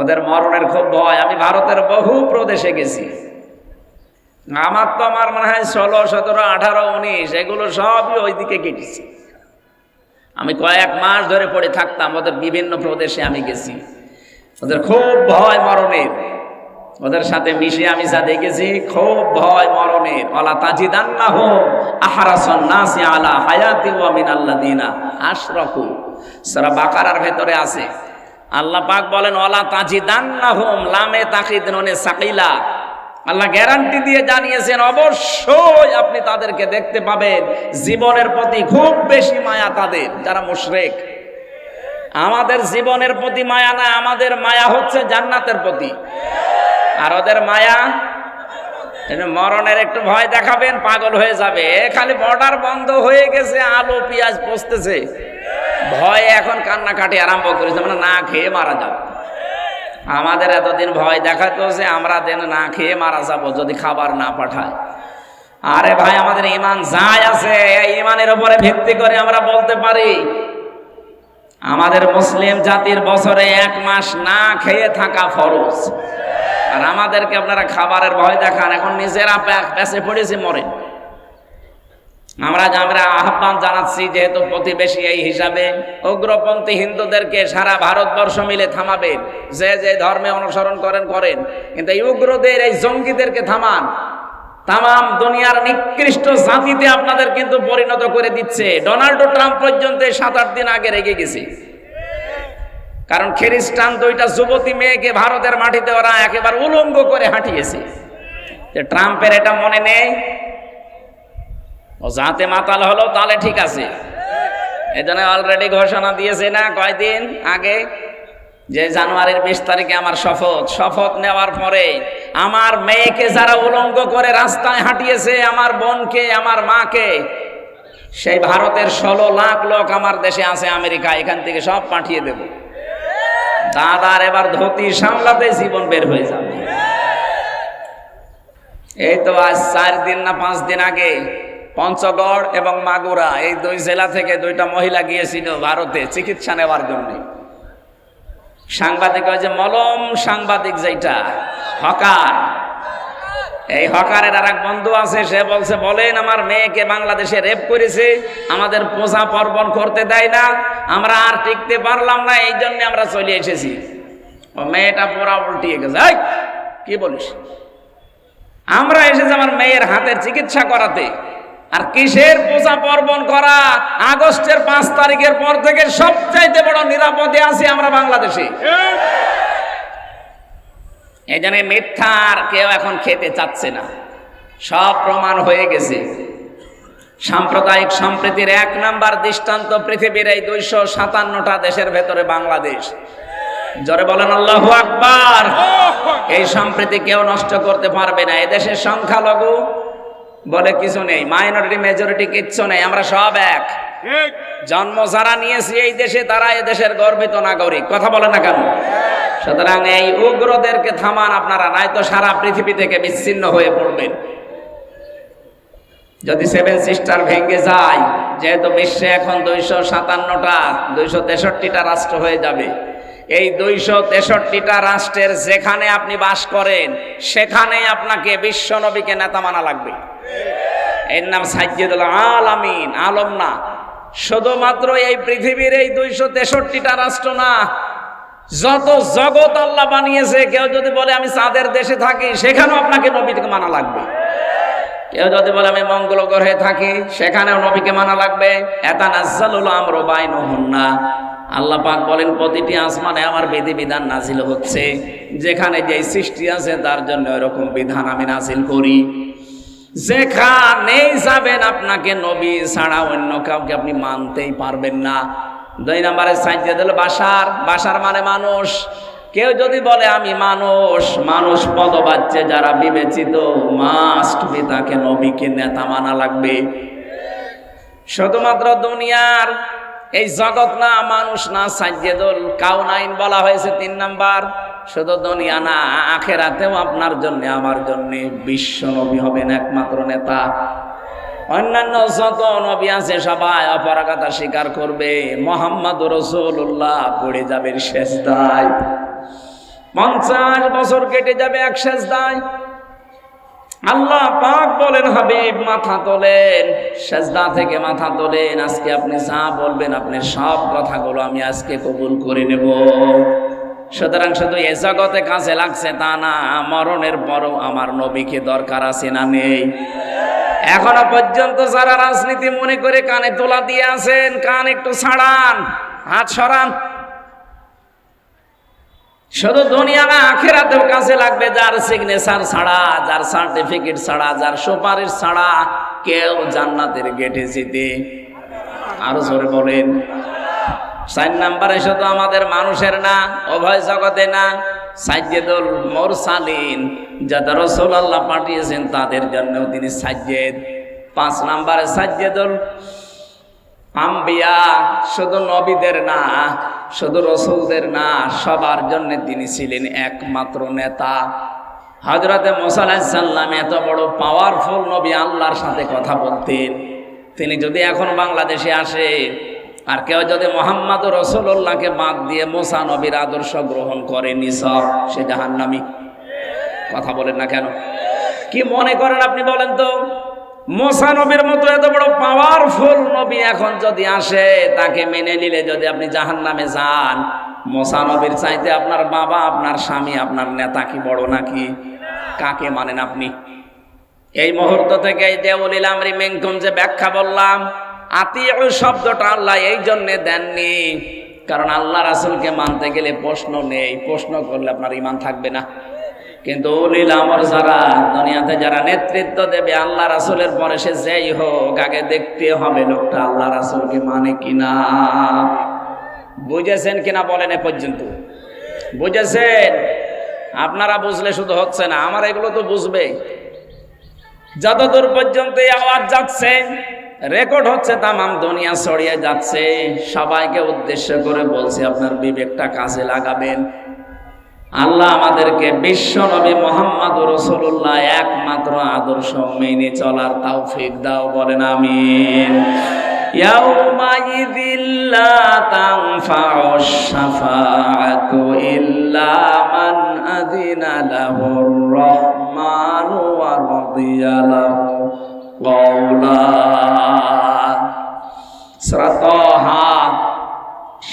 ওদের মরণের খুব ভয়। আমি ভারতের বহু প্রদেশে গেছি। আমার তো আমার মনে হয় 16, 17, 18, 19 এগুলো সবই ওইদিকে কেটেছে। আমি কয়েক মাস ধরে পড়ে থাকতাম ওদের বিভিন্ন প্রদেশে। আমি গেছি। ওদের খুব ভয় মরণের। ওদের সাথে মিশে আমি যা দেখেছি, খুব ভয় মরণের। ওয়ালা তাজিদান্নাহুম আহরাসান নাসি আলা হায়াতি ওয়া মিনাল্লাযিনা আশরাকু, সূরা বাকারার ভেতরে আছে। আল্লাহ পাক বলেন, ওয়ালা তাজিদান্নাহুম, লামে তাকিদ নুনে সাকিলা। আল্লাহ গ্যারান্টি দিয়ে জানিয়েছেন, অবশ্যই আপনি তাদেরকে দেখতে পাবেন জীবনের প্রতি খুব বেশি মায়া তাদের, যারা মুশরিক। আমাদের জীবনের প্রতি মায়া না, আমাদের মায়া হচ্ছে জান্নাতের প্রতি। আর ওদের মায়া মরণের একটু ভয় দেখাবেন, পাগল হয়ে যাবে। খালি বর্ডার বন্ধ হয়ে গেছে, আলু পেঁয়াজ পচতেছে, ভয়ে এখন কান্নাকাটি আরম্ভ করেছে, মানে না খেয়ে মারা যাবে। আমাদের এতদিন ভয় দেখাতো যে আমরা দেন না খেয়ে মারা যাবো যদি খাবার না পাঠায়। আরে ভাই, আমাদের ঈমান যাই আছে, এই ঈমানের উপরে ভিত্তি করে আমরা বলতে পারি আমাদের মুসলিম জাতির বছরে 1 মাস না খেয়ে থাকা ফরজ। আর আমাদেরকে আপনারা খাবারের ভয় দেখান, এখন নিজেরা পেছে পড়েছি মরে। আমরা আহ্বান জানাচ্ছি, যেহেতু প্রতিবেশী এই হিসাবে, উগ্রপন্থী হিন্দুদেরকে সারা ভারতবর্ষ মিলে থামাবেন। যে যে ধর্মে অনুসরণ করেন, কিন্তু এই উগ্রদের, এই জঙ্গিদেরকে থামান। তাম দুনিয়ার নিকৃষ্ট জাতিতে আপনাদের কিন্তু পরিণত করে দিচ্ছে। ডোনাল্ড ট্রাম্প পর্যন্ত 7-8 দিন আগে রেগে গেছে। কারণ খ্রিস্টান 2টা যুবতী মেয়েকে ভারতের মাটিতে ওরা একেবারে উলঙ্গ করে হাঁটিয়েছে। যে ট্রাম্পের এটা মনে নেই, ও যাতে মাতাল হলো তাহলে ঠিক আছে। এজন্য অলরেডি ঘোষণা দিয়েছে না কয়দিন আগে, যে জানুয়ারির 20 তারিখে আমার শপথ নেওয়ার পরে আমার মেয়েকে যারা উলঙ্গ করে রাস্তায় হাঁটিয়েছে, আমার বোনকে, আমার মাকে, সেই ভারতের 16 লাখ লোক আমার দেশে আছে আমেরিকা, এখান থেকে সব পাঠিয়ে দেব। দাদার এবার ধুতি সামলাতে জীবন বের হয়ে যাবে। এই তো আজ 4 দিন না 5 দিন আগে পঞ্চগড় এবং মাগুরা, এই 2 জেলা থেকে 2টা মহিলা গিয়েছিল ভারতে চিকিৎসা নেওয়ার জন্য। সাংবাদিক, ওই যে মলম সাংবাদিক, যেটা হকার, এই হকারের আর এক বন্ধু আছে, সে বলছে বলেন আমার মেয়েকে বাংলাদেশে রেপ করেছে, আমাদের পূজা পার্বণ করতে দেয় না, আমরা আর টিকতে পারলাম না, এই জন্য আমরা চলে এসেছি। ও মেয়েটা পুরা উল্টিয়ে গেছে, এই কি বলিস, আমরা এসেছি আমার মেয়ের হাতের চিকিৎসা করাতে, আর কিসের পূজা পার্বণ করা? আগস্টের 5 তারিখের পর থেকে সবচাইতে বড় নিরাপদে আছি আমরা বাংলাদেশে। এই জন্য মিথ্যার কেউ এখন খেতে চাচ্ছে না, সব প্রমাণ হয়ে গেছে। সাম্প্রদায়িক সম্প্রীতির 1 নাম্বার দৃষ্টান্ত পৃথিবীর এই 257টা দেশের ভেতরে বাংলাদেশ। জোরে বলেন আল্লাহু আকবার। এই সম্প্রীতি কেউ নষ্ট করতে পারবে না। এদেশের সংখ্যালঘু বলে কিছু নেই, মাইনরিটি মেজরিটি কিচ্ছু নেই, আমরা সব এক। জন্ম যারা নিয়েছি এই দেশে তারা এদেশের গর্বিত নাগরিক, কথা বলে না কেন? সুতরাং এই উগ্রদেরকে থামান আপনারা, নয়তো সারা পৃথিবী থেকে বিচ্ছিন্ন হয়ে পড়বেন। যদি 7 সিস্টার ভেঙে যায়, যেহেতু বিশ্বে এখন 257টা 263টা রাষ্ট্র হয়ে যাবে, এই 263টা রাষ্ট্রের যেখানে আপনি বাস করেন সেখানেই আপনাকে বিশ্ব নবীকে নেতা মানা লাগবে। এর নাম সাইয়্যিদুল আলামিন, আলম না। শুধুমাত্র এই পৃথিবীর এই 263টা রাষ্ট্র না, যত জগৎ আল্লাহ বানিয়েছে, কেউ যদি বলে আমি চাঁদের দেশে থাকি, সেখানেও আপনাকে নবীকে মানা লাগবে। কেউ যদি বলে আমি মঙ্গল গ্রহে থাকি, সেখানেও নবীকে মানা লাগবে। ইয়াতানাজ্জালুল আমরু বাইনাহুন্না, আল্লাহ পাক বলেন প্রতিটি আসমানে আমার বিধিবিধান নাজিল হচ্ছে, যেখানে যে সৃষ্টি আছে তার জন্য এরকম বিধান আমি নাজিল করি। যেখানেই যাবেন আপনাকে নবী ছাড়া অন্য কাউকে আপনি মানতেই পারবেন না। 2 নম্বরে সাইয়্যিদুল বাশার, বাশার মানে মানুষ। কেউ যদি বলে আমি মানুষ, মানুষ পদবাচ্যে যারা বিবেচিত, মাস্ট বি তাকে নবীকে নেতা মানা লাগবে। শুধুমাত্র দুনিয়ার এই জগৎ না, মানুষ না, সাইয়্যিদুল কাউনাইন বলা হয়েছে 3 নাম্বার। শুধু দুনিয়া না, আখেরাতেও আপনার জন্য আমার জন্য বিশ্ব নবী হবেন একমাত্র নেতা। অন্যান্য যত নবী আছে সবাই অপারগতা স্বীকার করবে, মুহাম্মাদুর রাসূলুল্লাহ পড়ে যাবে সেজদায়। 50 বছর কেটে যাবে এক সেজদায়। আল্লাহ পাক বলেন হাবিব মাথা তোলেন, সেজদা থেকে মাথা তোলেন, আজকে আপনি যা বলবেন আপনি সব কথাগুলো আমি আজকে কবুল করে নেব। সুতরাং শুধু এ জগতে কাজে লাগছে তা না, মরণের পরও আমার নবীকে দরকার আছে না নেই? এখনো পর্যন্ত যারা রাজনীতি মনে করে কানে তোলা দিয়ে আছেন, কান একটু ছাড়ান, হাত সরান। শুধু দুনিয়া না, আখিরাতেও কাজে লাগবে। যার সিগনেচার ছাড়া, যার সার্টিফিকেট ছাড়া, যার সুপারিশ ছাড়া কেউ জান্নাতের গেটে যেতে, আরো জোরে বলেন। 4 নম্বরে শুধু আমাদের মানুষের না, উভয় জগতে না, সাইয়্যিদুল মুরসালিন, যারা রাসূলুল্লাহ পাঠিয়েছেন তাদের জন্য তিনি সাইয়্যিদ। 5 নম্বরে সাইয়্যিদুল আম্বিয়া, শুধু নবীদের না, শুধু রাসূলদের না, সবার জন্য তিনি ছিলেন একমাত্র নেতা। হযরতে মুসা আলাইহিস সালাম এত বড় পাওয়ারফুল নবী, আল্লাহর সাথে কথা বলতেন। তিনি যদি এখন বাংলাদেশে আসে আর কেউ যদি মুহাম্মাদুর রাসূলুল্লাহকে বাদ দিয়ে মুসা নবীর আদর্শ গ্রহণ করে, নিছক সে জাহান্নামী। কথা বলেন না কেন? কি মনে করেন আপনি বলেন তো? মুসা নবীর মতো এত বড় পাওয়ারফুল নবী এখন যদি আসে, তাকে মেনে নিলে যদি আপনি জাহান্নামে যান, মুসা নবীর চাইতে আপনার বাবা, আপনার স্বামী, আপনার নেতা কি বড় নাকি? কাকে মানেন আপনি? এই মুহূর্ত থেকে এই যে উলিল আমরি মিনকুম যে ব্যাখ্যা বললাম, আতিউ শব্দটা আল্লাহ এই জন্য দেননি কারণ আল্লাহ রাসূলকে মানতে গেলে প্রশ্ন নেই, প্রশ্ন করলে আপনার ঈমান থাকবে না। কিন্তু উলিল আমর যারা দুনিয়াতে যারা নেতৃত্ব দেবে আল্লাহ রাসূলের পরে, সে যেই হোক, আগে দেখতে হবে লোকটা আল্লাহ রাসূলকে মানে কিনা। বুঝেছেন কিনা বলেন এ পর্যন্ত? বুঝেছেন? আপনারা বুঝলে শুধু হচ্ছে না, আমার এগুলো তো বুঝবে। যতদূর পর্যন্ত এই আওয়াজ যাচ্ছে, রেকর্ড হচ্ছে, তামাম দুনিয়া ছড়িয়ে যাচ্ছে, সবাইকে উদ্দেশ্য করে বলছি আপনার বিবেকটা কাজে লাগাবেন। আল্লাহ আমাদেরকে বিশ্ব নবী মুহাম্মাদুর রাসূলুল্লাহ একমাত্র আদর্শ মেনে চলার তৌফিক দাও, বলেন আমিন। ইয়াউমাইযিল লা তানফাউশ শাফাআতু ইল্লা মান আযিনা লাহুর রাহমানু ওয়া রাদিয়া লাহু কওলা। সূরা তাহা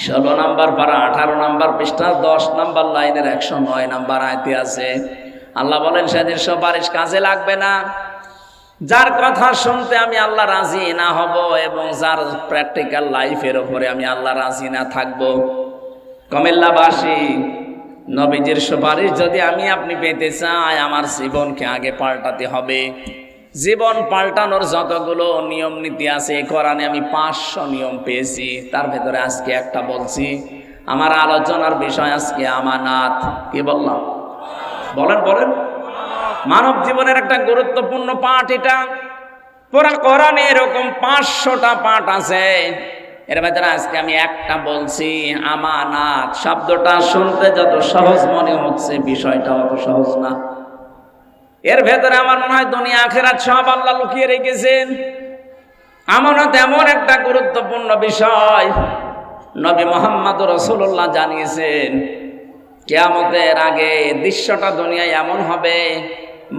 16 নম্বর পারা 18 নম্বর পৃষ্ঠা 10 নম্বর লাইনের 109 নম্বর আয়াতে আছে। আল্লাহ বলেন সেদিন সুপারিশ কাজে লাগবে না। যার কথা শুনতে আমি আল্লাহ রাজি না হব এবং যার প্র্যাকটিক্যাল লাইফের উপরে আমি আল্লাহ রাজি না থাকবো। কুমিল্লাবাসী, নবীজির সুপারিশ যদি আমি আপনি পেতে চাই, আমার জীবনকে আগে পাল্টাতে হবে। জীবন পাল্টানোর যতগুলো নিয়ম নীতি আছে কোরআনে আমি 500 নিয়ম পেয়েছি, তার ভেতরে আজকে একটা বলছি। আমার আলোচনার বিষয় আজকে আমানাত। কি বললাম? বলেন বলেন। মানব জীবনের একটা গুরুত্বপূর্ণ পাঠ এটা। পুরা কোরআনে এরকম 500টা পাঠ আছে, এর ভেতরে আজকে আমি একটা বলছি, আমানাত। শব্দটা শুনতে যত সহজ মনে হচ্ছে, বিষয়টা অত সহজ না। এর ভেতরে আমার মনে হয় দুনিয়া আখিরাত সব আল্লাহ লুকিয়ে রেখেছেন। আমানত এমন একটা গুরুত্বপূর্ণ বিষয়, নবী মুহাম্মদ রাসূলুল্লাহ জানিয়েছেন কিয়ামতের আগে দৃশ্যটা দুনিয়ায় এমন হবে,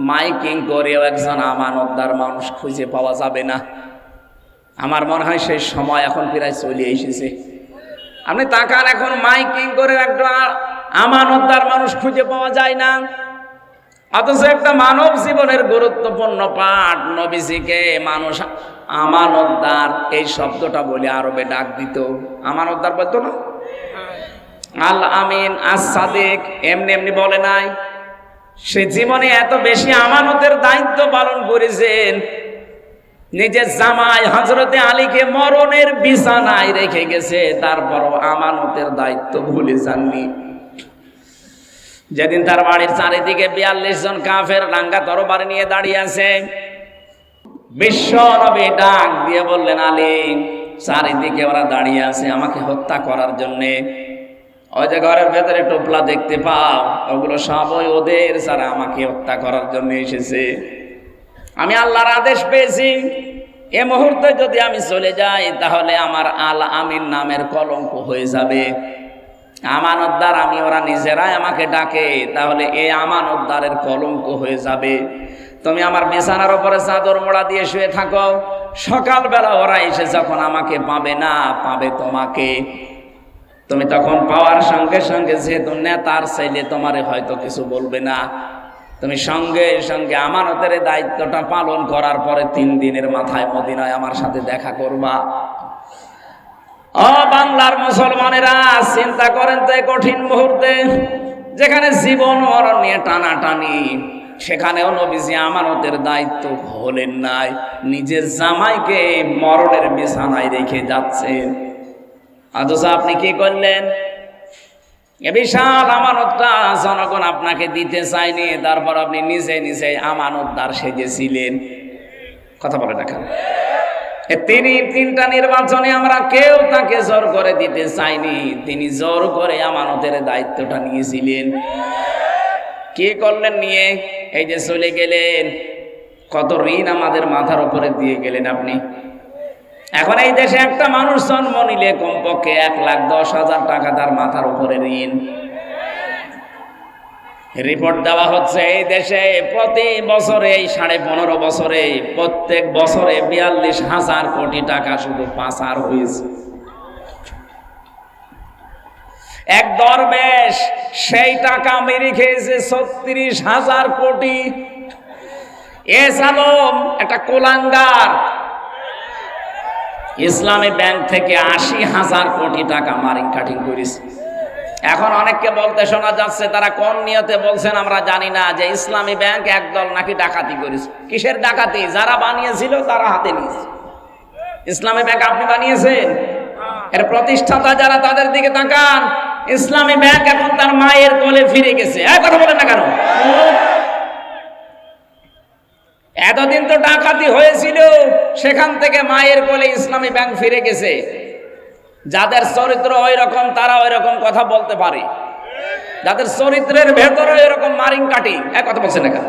মাইকিং করেও একজন আমানতদার মানুষ খুঁজে পাওয়া যাবে না। আমার মনে হয় সেই সময় এখন প্রায় চলে এসেছে। আপনি তাকান, এখন মাইকিং করে একটা আমানতদার মানুষ খুঁজে পাওয়া যায় না। অথচ একটা মানব জীবনের গুরুত্বপূর্ণ পাঠ, নবীজিকে মানুষ আমানতদার এই শব্দটা বলে আরবে ডাক দিত। আমানতদার বলতো না, আল আমিন, আস সাদিক, এমনি এমনি বলে নাই। সে জীবনে এত বেশি আমানতের দায়িত্ব পালন করেছেন, নিজের জামাই হযরতে আলীকে মরণের বিছানায় রেখে গেছে, তারপরও আমানতের দায়িত্ব ভুলে যাননি। যেদিন তার বাড়ির চারিদিকে 42 জন কাফের রাঙ্গা তরবারি নিয়ে দাঁড়িয়ে আছে, বিশ্ব নবী ডাক দিয়ে বললেন, আলী, চারিদিকে ওরা দাঁড়িয়ে আছে আমাকে হত্যা করার জন্যে। ওই যে ঘরের ভেতরে টোপলা দেখতে পাও, ওগুলো সবই ওদের, যারা আমাকে হত্যা করার জন্য এসেছে। আমি আল্লাহর আদেশ পেয়েছি, এ মুহূর্তে যদি আমি চলে যাই তাহলে আমার আল আমিন নামের কলঙ্ক হয়ে যাবে। আমানতদার আমি, ওরা নিজেরাই আমাকে ডাকে, তাহলে এই আমানতদারের কলঙ্ক হয়ে যাবে। তুমি আমার বিছানার উপরে চাদর মোড়া দিয়ে শুয়ে থাকো, সকালবেলা ওরা এসে যখন আমাকে পাবে না, পাবে তোমাকে। তুমি তখন পাওয়ার সঙ্গে সঙ্গে, যেহেতু নেতার ছেলে, তোমারে হয়তো কিছু বলবে না। তুমি সঙ্গে সঙ্গে আমানতের দায়িত্বটা পালন করার পরে 3 দিনের মাথায় মদিনায় আমার সাথে দেখা করবা। ও বাংলার মুসলমানেরা, চিন্তা করেন তো, কঠিন মুহূর্তে যেখানে জীবন মরণ নিয়ে টানাটানি, সেখানেও নবীজি আমানতের দায়িত্ব হলেন নাই। নিজের জামাইকে মরণের বিছানায় রেখে যাচ্ছেন, অথচ আপনি কি করলেন? এ বিশাল আমানতটা জনগণ আপনাকে দিতে চায়নি, তারপর আপনি নিজে নিজে আমানতদার সেজেছিলেন। কথা বলে না কেন? তিনি 3টা নির্বাচনে আমরা কেউ তাকে জোর করে দিতে চাইনি, তিনি জোর করে আমানতের দায়িত্বটা নিয়েছিলেন। কি করলেন নিয়ে? এই যে চলে গেলেন, কত ঋণ আমাদের মাথার উপরে দিয়ে গেলেন আপনি। এখন এই দেশে একটা মানুষ জন্ম নিলে কমপক্ষে 1,10,000 টাকা তার মাথার উপরে ঋণ। রিপোর্ট দেওয়া হচ্ছে এই দেশে প্রতি বছরে, এই 15.5 বছরে, প্রত্যেক বছরে 42,000 কোটি টাকা শুধু পাচার হয়েছে। এক দরবেশ সেই টাকা মেরে খেয়েছে 36,000 কোটি। এস আলম একটা কোলাঙ্গার ইসলামী ব্যাংক থেকে 80,000 কোটি টাকা মারিং কাটিং করেছে। এখন অনেককে বলতে শোনা যাচ্ছে, তারা কোন নিয়তে বলছেন আমরা জানি না, যে ইসলামী ব্যাংক একদল নাকি ডাকাতি করেছে। কিসের ডাকাতি? যারা বানিয়েছিল তারা হাতে নিয়েছে। ইসলামী ব্যাংক আপনি বানিয়েছেন, এর প্রতিষ্ঠাতা যারা, তাদের দিকে তাকান। ইসলামী ব্যাংক এখন তার মায়ের কোলে ফিরে গেছে। কথা বলেন না কেন? এতদিন তো ডাকাতি হয়েছিল, সেখান থেকে মায়ের কোলে ইসলামী ব্যাংক ফিরে গেছে। যাদের চরিত্র ওই রকম, তারা ওই রকম কথা বলতে পারে। যাদের চরিত্রের ভেতরে এরকম মারিং কাটিং, কথা বলছে না কেন?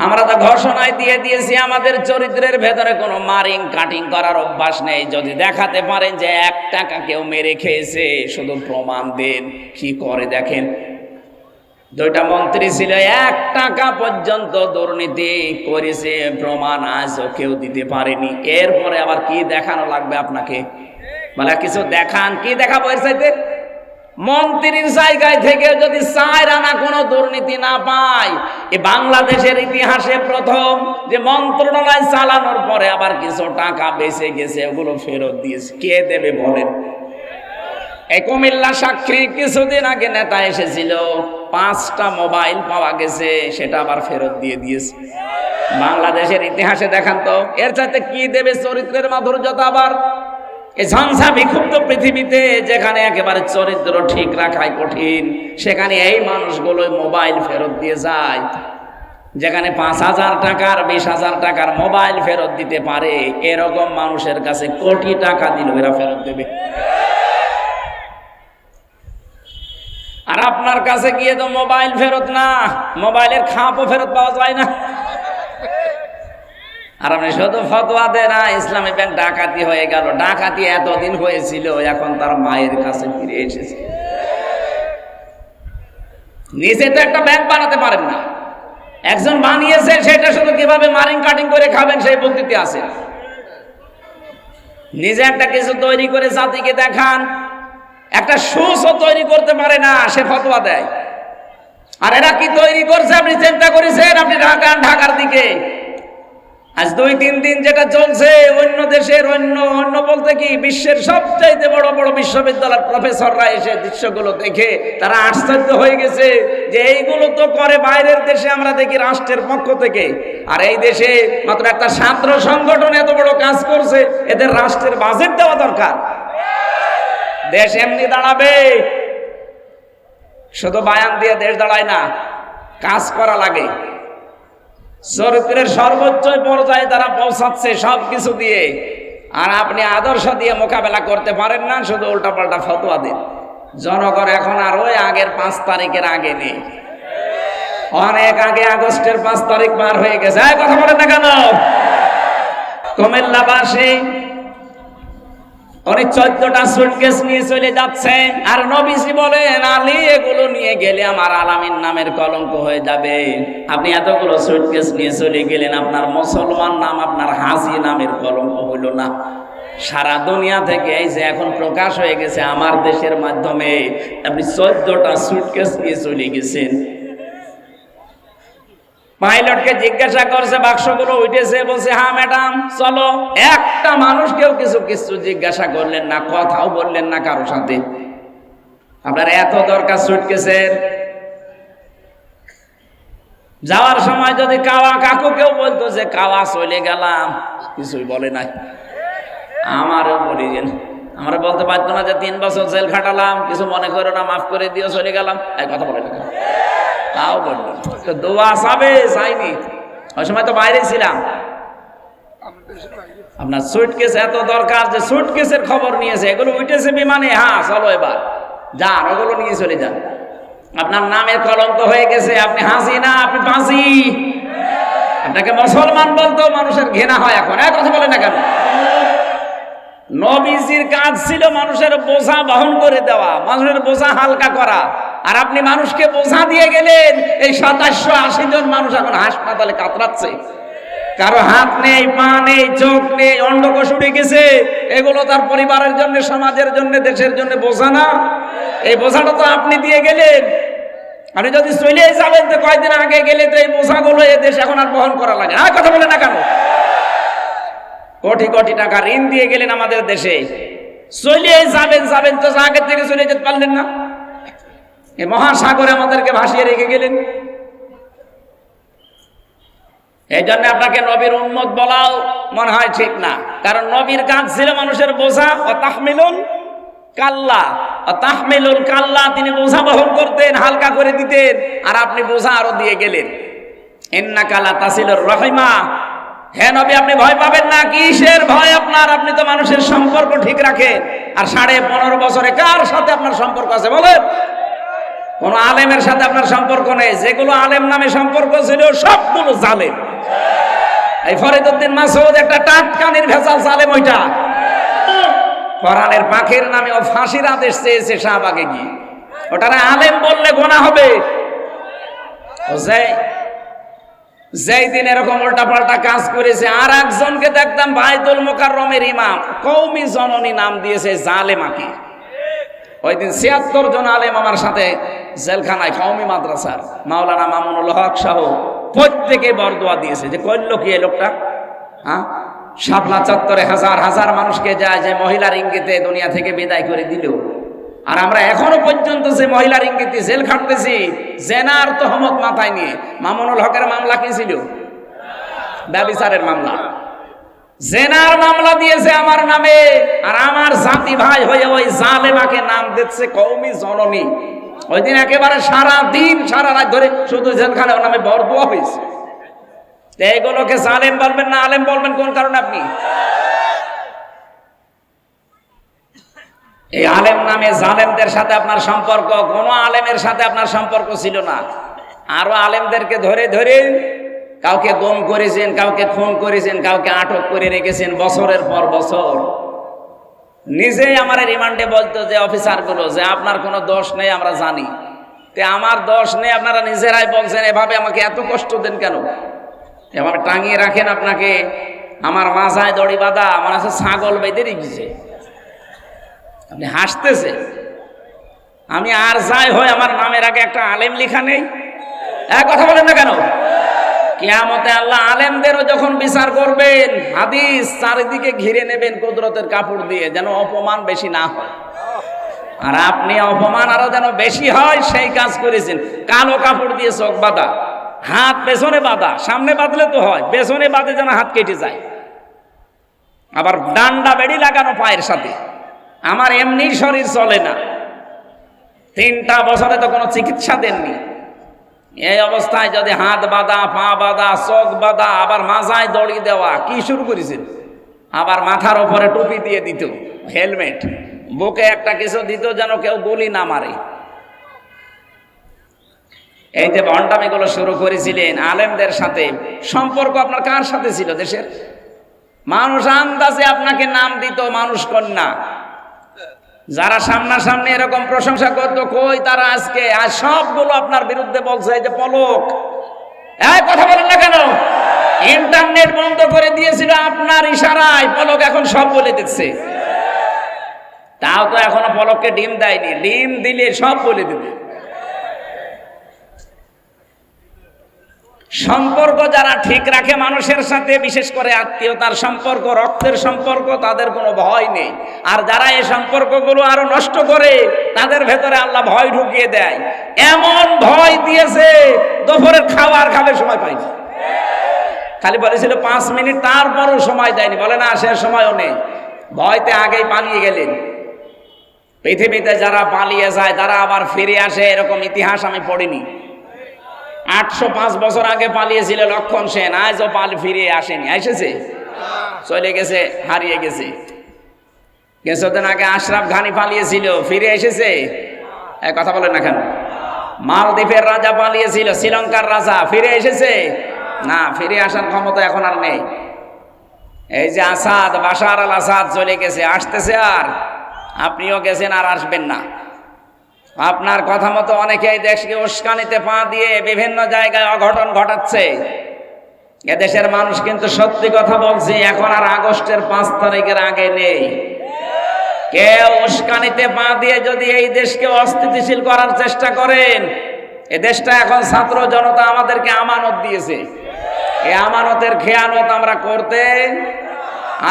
আমরা তো ঘোষণায় দিয়ে দিয়েছি আমাদের চরিত্রের ভেতরে কোনো মারিং কাটিং করার অভ্যাস নেই। যদি দেখাতে পারেন যে 1 টাকা কেউ মেরে খেয়েছে, শুধু প্রমাণ দেন। কি করে দেখেন, 2টা মন্ত্রী ছিল, 1 টাকা পর্যন্ত দুর্নীতি করেছে, প্রমাণ আজও কেউ দিতে পারেনি। এরপরে আবার কি দেখানো লাগবে আপনাকে? বলে কিছু দেখান। কি দেখাবো এর চাইতে? মন্ত্রীর জায়গায় থেকে যদি 4 আনা কোনো দুর্নীতি না পায়, এই বাংলাদেশের ইতিহাসে প্রথম যে মন্ত্রণালয় চালানোর পরে আবার কিছু টাকা বেঁচে গেছে, ওগুলো ফেরত দিয়েছে। কে দেবে বলেন? এই কুমিল্লা সাক্ষী কিছুদিন আগে নেতা এসেছিল, 5টা মোবাইল পাওয়া গেছে, সেটা আবার ফেরত দিয়ে দিয়েছে। বাংলাদেশের ইতিহাসে দেখান তো এর চাইতে কি দেবে চরিত্রের মাধুর্যতা? আবার এই ঝঞ্ঝা বিক্ষুব্ধ পৃথিবীতে যেখানে একেবারে চরিত্র ঠিক রাখাই কঠিন, সেখানে এই মানুষগুলো মোবাইল ফেরত দিয়ে যায়। যেখানে 5,000 টাকার 20,000 টাকার মোবাইল ফেরত দিতে পারে, এরকম মানুষের কাছে কোটি টাকা দিল এরা ফেরত দেবে। আর আপনার কাছে গিয়ে তো মোবাইল ফেরত না, মোবাইলের খাপও ফেরত পাওয়া যায় না। আর আপনি শুধু ফতোয়া দেন না, ইসলামী ব্যাংক ডাকাতি হয়ে গেল। ডাকাতি এতদিন হয়েছিল, এখন তার মায়ের কাছে ফিরে এসেছে। নিজে তো একটা ব্যাংক বানাতে পারেন না, একজন বানিয়েছে, সেটা শুধু কিভাবে মারিং কাটিং করে খাবেন সেই পদ্ধতি আছে। নিজে একটা কিছু তৈরি করে জাতিকে দেখান। একটা সুসও তৈরি করতে পারে না, সে ফতোয়া দেয়। আর এরা কি তৈরি করছে আপনি চিন্তা করেছেন? আপনি ঢাকার দিকে আজ 2-3 দিন যেটা চলছে, অন্য দেশের অন্য বলতে কি বিশ্বের সবচাইতে বড় বড় বিশ্ববিদ্যালয়ের প্রফেসররা এসে দৃশ্যগুলো দেখে তারা আশ্চর্য হয়ে গেছে যে এইগুলো তো করে বাইরের দেশে, আমরা দেখি রাষ্ট্রের পক্ষ থেকে, আর এই দেশে মাত্র একটা ছাত্র সংগঠন এত বড় কাজ করছে। এদের রাষ্ট্রের বাজেট দেওয়া দরকার। দেশ এমনি দাঁড়াবে, শুধু বায়ান দিয়ে দেশ দাঁড়ায় না, কাজ করা লাগে। চরিত্রের সর্বোচ্চ পর্যায়ে তারা পৌঁছাচ্ছে সবকিছু দিয়ে, আর আপনি আদর্শ দিয়ে মোকাবেলা করতে পারেন না, শুধু উল্টাপাল্টা ফতোয়া দেন। জনগণ এখন আর ওই আগের 5 তারিখের আগে নেই, অনেক আগে আগস্টের 5 তারিখ পার হয়ে গেছে। কথা বলেন না কেন? কুমিল্লাবাসী উনি 14টা সুটকেস নিয়ে চলে যাচ্ছে, আর নবীজি বলেন, আলী এগুলো নিয়ে গেলে আমার আলামিন নামের কলঙ্ক হয়ে যাবে। আপনি এতগুলো সুটকেস নিয়ে চলে গেলেন, আপনার মুসলমান নাম আপনার হাজি নামের কলঙ্ক হইল না? সারা দুনিয়া থেকে এই যে এখন প্রকাশ হয়ে গেছে আমার দেশের মাধ্যমে, আপনি 14টা সুটকেস নিয়ে চলে গেছেন। পাইলটকে জিজ্ঞাসা করছে, বাক্সগুলো উঠেছে? বলছে হ্যাঁ ম্যাডাম, চলো। একটা মানুষকেও কিছু জিজ্ঞাসা করলেন না, কথাও বললেন না কারোর সাথে। আপনার এত দরকার সুটকেসের? যাওয়ার সময় যদি কাকু কেউ বলতো যে কাওয়া চলে গেলাম, কিছুই বলে নাই। আমারও বলিলেন, আমরা বলতে পারতো না যে 3 বছর জেল খাটালাম, কিছু মনে করো না, মাফ করে দিও, চলে গেলাম? এই কথা বলে না, তাও বলবো তো দোয়া চাবে, চাইনি। ওই সময় তো বাইরে ছিলাম। আপনার সুটকেস এত দরকার যে সুটকেসের খবর নিয়েছে, এগুলো উঠেছে বিমানে, হ্যাঁ চলো এবার যান, ওগুলো নিয়ে চলে যান। আপনার নামের কলঙ্ক হয়ে গেছে, আপনি হাসি না, আপনি বাঁচি। আপনাকে মুসলমান বলতো মানুষের ঘৃণা হয় এখন। কথা বলে না কেন? নবীজির কাজ ছিল মানুষের বোঝা বহন করে দেওয়া, মানুষের বোঝা হালকা করা, আর আপনি মানুষকে বোঝা দিয়ে গেলেন। এই 2780 জন মানুষ এখন হাসপাতালে কাতরাচ্ছে, কারো হাত নেই, পা নেই, চোখ নেই, অন্ডকোষ উড়ে গেছে। এগুলো তার পরিবারের জন্য, সমাজের জন্য, দেশের জন্য বোঝা না? এই বোঝাটা তো আপনি দিয়ে গেলেন। আপনি যদি চলে যাবেন তো কয়েকদিন আগে গেলে তো এই বোঝাগুলো এ দেশ এখন আর বহন করা লাগে না। কথা বলে না কেন? কোটি কোটি টাকা ঋণ দিয়ে গেলেন আমাদের দেশে, চলে যাবেন তো আগে থেকে চলে যেতে পারলেন না? এই মহাসাগরে আমাদেরকে ভাসিয়ে রেখে গেলেন। এই জন্য আপনাকে নবীর উম্মত বলাও মনে হয় ঠিক না, কারণ নবীর কাজ ছিল মানুষের বোঝা। তাহমিলুল কাল্লা, তিনি বোঝা বহন করতেন, হালকা করে দিতেন, আর আপনি বোঝা আরো দিয়ে গেলেন। ইন্নাকা লা তাসিলুর রাহিমা, হে নবী আপনি ভয় পাবেন না। কিসের ভয় আপনার? আপনি তো মানুষের সম্পর্ক ঠিক রাখেন। আর 15.5 বছরে কার সাথে আপনার সম্পর্ক আছে বলেন? কোন আলেমের সাথে আপনার সম্পর্ক নেই। যেগুলো আলেম নামে সম্পর্ক ছিল সবগুলো জালেম। এই ফরিদউদ্দিন মাসউদ একটা টাটকানির ভেজাল জালেম। ওইটা কোরআনের পাখির নামে ও ফাঁসির আদেশ চেয়েছে শাহবাগে গিয়ে। ওটারে আলেম বললে গোনা হবে। যেই দিন এরকম উল্টাপাল্টা কাজ করেছে, আর একজনকে দেখতাম বাইতুল মুকাররমের ইমাম, কওমি জননী নাম দিয়েছে জালেমাকে। ওই দিন ৭৬ জন আলেম আমার সাথে জেলখানায়, কওমি মাদ্রাসার মাওলানা মামুনুল হক সহ প্রত্যেকে বরদোয়া দিয়েছে যে করল কি এই লোকটা। হ্যাঁ, শাপলা চত্বরে হাজার হাজার মানুষকে যায় যে মহিলার ইঙ্গিতে দুনিয়া থেকে বিদায় করে দিল। আর আমরা এখনো পর্যন্ত যে মহিলার ইঙ্গিতে জেল খাটতেছি জেনার তহমত মাথায় নিয়ে। মামুনুল হকের মামলা কি ছিল? ব্যভিচারের মামলা। জেনার মামলা দিয়েছে আমার নামে, আর আমার জাতি ভাই হয়ে ওই জালেমাকে নাম দিচ্ছে কওমি জননী। ওই দিন একেবারে সারা দিন সারা রাত ধরে শুধু জেলখানে ওর নামে বরদোয়া হয়েছে। এইগুলোকে জালেম বলবেন না আলেম বলবেন কোন কারণে আপনি? এই আলেম নামে জালেমদের সাথে আপনার সম্পর্ক, কোন আলেমের সাথে আপনার সম্পর্ক ছিল না। আরো আলেমদেরকে ধরে ধরে কাউকে গুম করেছেন, কাউকে খুন করেছেন, কাউকে আটক করে রেখেছেন বছরের পর বছর। নিজেই আমার রিমান্ডে বলতো যে অফিসারগুলো যে আপনার কোনো দোষ নেই আমরা জানি, তে আমার দোষ নেই আপনারা নিজেরাই বলছেন, এভাবে আমাকে এত কষ্ট দেন কেন? এভাবে টাঙিয়ে রাখেন আপনাকে। আমার মাথায় দড়ি বাঁধা, আমার আছে ছাগল বেঁধে রেখেছে। আপনি হাসতেছে। আমি আর যাই হয় আমার নামের আগে একটা আলেম লেখা নেই। এক কথা বলেন না কেন? কিয়ামতে আল্লাহ আলেমদেরও যখন বিচার করবেন, হাদিস চারিদিকে ঘিরে নেবেন কুদরতের কাপড় দিয়ে, যেন অপমান বেশি না হয়। আর আপনি অপমান আরো যেন বেশি হয় সেই কাজ করেছেন। কালো কাপড় দিয়ে চোখ বাঁধা, হাত পেছনে বাঁধা, সামনে বাঁধলে তো হয়, পেছনে বাঁধে যেন হাত কেটে যায়। আবার ডান্ডা বেড়ি লাগানো পায়ের সাথে। আমার এমনি শরীর চলে না, 3টা বছরে তো কোনো চিকিৎসা দেননি। এই অবস্থায় যদি হাত বাঁধা, পা বাঁধা, চোখ বাঁধা, আবার মাথায় দড়ি দেওয়া, কি শুরু করেছেন? আবার মাথার উপরে টুপি দিয়ে দিত, হেলমেট, বুকে একটা কিছু দিত যেন কেউ গুলি না মারে। এই যে ভণ্ডামিগুলো শুরু করেছিলেন আলেমদের সাথে, সম্পর্ক আপনার কার সাথে ছিল? দেশের মানুষ আন্দাজে আপনাকে নাম দিত মানুষ কন্যা। যারা সামনাসামনি এরকম প্রশংসা করতো, কই তারা আজকে? আর সবগুলো আপনার বিরুদ্ধে বলছে। এই যে পলক, কথা বলেন না কেন? ইন্টারনেট বন্ধ করে দিয়েছিল আপনার ইশারায়, পলক এখন সব বলে দিচ্ছে। তাও তো এখনো পলককে ডিম দেয়নি, ডিম দিলে সব বলে দেবে। সম্পর্ক যারা ঠিক রাখে মানুষের সাথে, বিশেষ করে আত্মীয়তার সম্পর্ক, রক্তের সম্পর্ক, তাদের কোনো ভয় নেই। আর যারা এই সম্পর্কগুলো আরো নষ্ট করে, তাদের ভেতরে আল্লাহ ভয় ঢুকিয়ে দেয়। এমন ভয় দিয়েছে দুপুরের খাবার খাবে সময় পাইনি। খালি বলেছিল 5 মিনিট, তারপরও সময় দেয়নি। বলে না সে সময়ও নেই, ভয়তে আগেই পালিয়ে গেলেন। পৃথিবীতে যারা পালিয়ে যায় তারা আবার ফিরে আসে, এরকম ইতিহাস আমি পড়িনি। 805 বছর আগে পালিয়েছিল লক্ষণ সেন, আজও ফিরে আসেনি। এসেছে, চলে গেছে, হারিয়ে গেছে। কিছুদিন আগে আশরাফ ঘানি পালিয়েছিল, ফিরে এসেছে? কথা বলেন না কেন? মালদ্বীপের রাজা পালিয়েছিল, শ্রীলঙ্কার রাজা, ফিরে এসেছে? না, ফিরে আসার ক্ষমতা এখন আর নেই। এই যে আসাদ, বাশার আল আসাদ চলে গেছে, আসতেছে আর আপনিও গেছেন আর আসবেন না। আপনার কথা মতো অনেকেই দেশকে উস্কানিতে পা দিয়ে বিভিন্ন জায়গায় অঘটন ঘটাচ্ছে। এদেশের মানুষ কিন্তু সত্যি কথা বলছি, এখন আর আগস্টের 5 তারিখের আগে নেই। কেউ উস্কানিতে পা দিয়ে যদি এই দেশকে অস্থিতিশীল করার চেষ্টা করেন, এ দেশটা এখন ছাত্র জনতা আমাদেরকে আমানত দিয়েছে। এই আমানতের খেয়ানত আমরা করতে,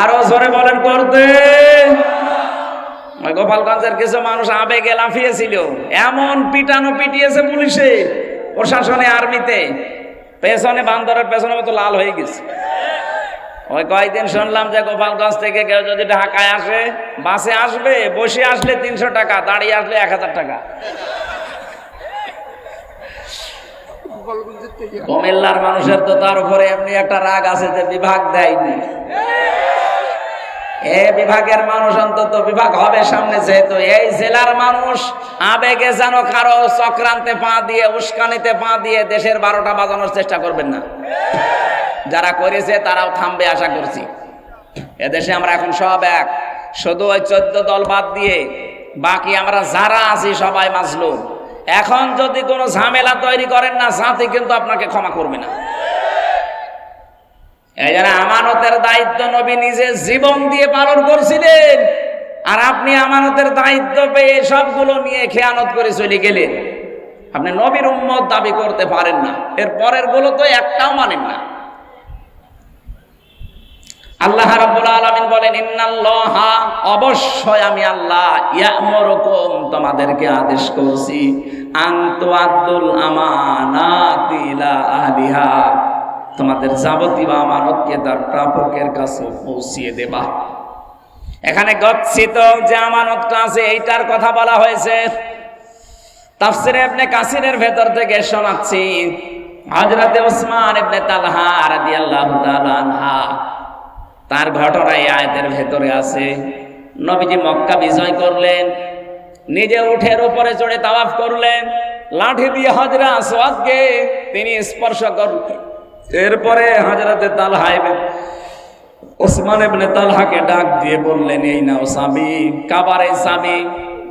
আরো জোরে বলেন করতে। গোপালগঞ্জের কিছু মানুষ আবেগে লাফিয়েছিল, এমন পিটানো পিটিয়েছে পুলিশে, প্রশাসনে, আর্মিতে, পেছনে বান্দরের পেছনে মতো লাল হয়ে গেছে। ওই কয়েকদিন শুনলাম যে গোপালগঞ্জ থেকে কেউ যদি ঢাকায় আসে, বাসে আসবে, বসে আসলে 300 টাকা, দাঁড়িয়ে আসলে 1000 টাকা। কুমিল্লার মানুষের তো তার উপরে এমনি একটা রাগ আছে যে বিভাগ দেয়নি। এ বিভাগের মানুষ অন্তত বিভাগ হবে সামনে, যেহেতু এই জেলার মানুষ আবেগে যেন কারো চক্রান্তে পা দিয়ে, উস্কানিতে পা দিয়ে দেশের 12টা বাজানোর চেষ্টা করবেন না। যারা করেছে তারাও থামবে আশা করছি। এদেশে আমরা এখন সব এক, শুধু ওই 14 দল বাদ দিয়ে বাকি আমরা যারা আছি সবাই মাজলুম। এখন যদি কোনো ঝামেলা তৈরি করেন না, জাতি কিন্তু আপনাকে ক্ষমা করবে না। এই জন্য আমানতের দায়িত্ব নবী নিজে জীবন দিয়ে পালন করছিলেন, আর আপনি আমানতের দায়িত্ব পেয়ে সবগুলো নিয়ে খেয়ানত করে চলে গেলেন। আপনি নবীর উম্মত দাবি করতে পারেন না, এর পরের গুলো তো একটাও মানেন না। আল্লাহ রাব্বুল আলামিন বলেন, ইন্নাল্লাহা, অবশ্যই আমি আল্লাহ, ইয়া'মুরুকুম, তোমাদেরকে আদেশ করছি, আন তুআদ্দুল আমানাতি ইলা আহলিহা, তোমাদের যাবতীয় আমানতকে তার প্রাপকের কাছে পৌঁছিয়ে দেবা। এখানে গচ্ছিত যে আমানতটা আছে এইটার কথা বলা হয়েছে। তাফসীরে ইবনে কাসিরের ভেতর থেকে শোনাচ্ছি, হযরতে ওসমান ইবনে তালহা রাদিয়াল্লাহু তাআলা আনহা, তার ঘটনা এই আয়াতের ভেতরে আছে। নবীজি মক্কা বিজয় করলেন, নিজে উঠের উপরে চড়ে তাওয়াফ করলেন, লাঠি দিয়ে হজরা আসওয়াদকে তিনি স্পর্শ করলেন। এরপরে হযরতে তালহা ওসমান ইবনে তালহাকে ডাক দিয়ে বললেন, এই নাও চাবি, কাবার এই চাবি।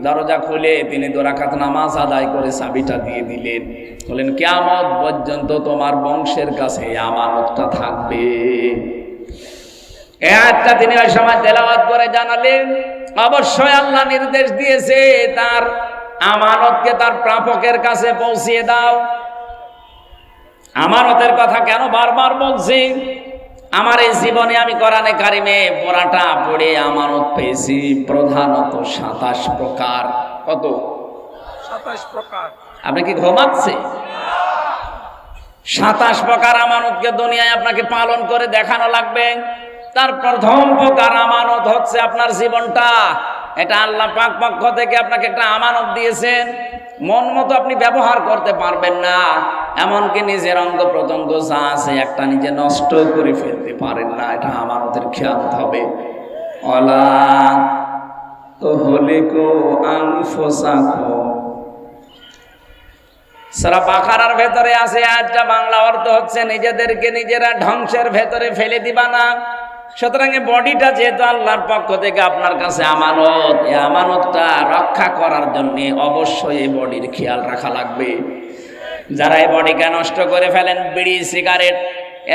দরজা খুলে তিনি 2 রাকাত নামাজ আদায় করে চাবিটা দিয়ে দিলেন। বললেন, কিয়ামত পর্যন্ত তোমার বংশের কাছে এই আমানতটা থাকবে। এই আয়াতটা তিনি ওই সময় তেলাওয়াত করে জানালেন, অবশ্যই আল্লাহ নির্দেশ দিয়েছে তার আমানতকে তার প্রাপকের কাছে পৌঁছিয়ে দাও। আমানতের কথা কেন বারবার বলছি? আমার এই জীবনে আমি কোরআনে কারিমে পড়াটা পড়ে আমানত পেয়েছি প্রধানত 27 প্রকার। কত? 27 প্রকার। আপনি কি ঘুমাচ্ছে? 27 প্রকার আমানতকে দুনিয়ায় আপনাকে পালন করে দেখানো লাগবে। তার প্রথম প্রকার আমানত হচ্ছে আপনার জীবনটা। এটা আল্লাহ পাক পক্ষ থেকে আপনাকে একটা আমানত দিয়েছেন, মন মতো আপনি ব্যবহার করতে পারবেন না, এমনকি নিজের অঙ্গ প্রত্যঙ্গ যা আছে একটা নিজে নষ্ট করে ফেলতে পারেন না। এটা আমানতের খেয়ানত হবে। অলা তুহলিকু আনফুসাকুম, সূরা বাকারার ভেতরে আছে আয়াতটা, বাংলা অর্থ হচ্ছে নিজেদেরকে নিজেরা ধ্বংসের ভেতরে ফেলে দিবা না। সুতরাং এই বডিটা যেহেতু আল্লাহর পক্ষ থেকে আপনার কাছে আমানত, এই আমানতটা রক্ষা করার জন্য অবশ্যই এই বডির খেয়াল রাখা লাগবে। যারা এই বডিকে নষ্ট করে ফেলেন, বিড়ি সিগারেট,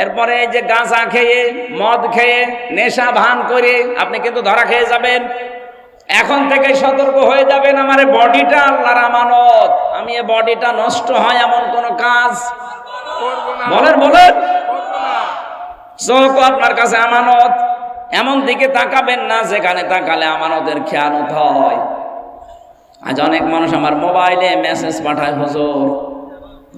এরপরে এই যে গাঁজা খেয়ে, মদ খেয়ে, নেশা ভান করে আপনি কিন্তু ধরা খেয়ে যাবেন। এখন থেকে সতর্ক হয়ে যাবেন, আমার এই বডিটা আল্লাহর আমানত, আমি এই বডিটা নষ্ট হয় এমন কোন কাজ বলেন বলেন। চোখ আপনার কাছে আমানত, এমন দিকে তাকাবেন না যেখানে তাকালে আমানতের খেয়ানত হয়। আজ অনেক মানুষ আমার মোবাইলে মেসেজ পাঠায়, হুজুর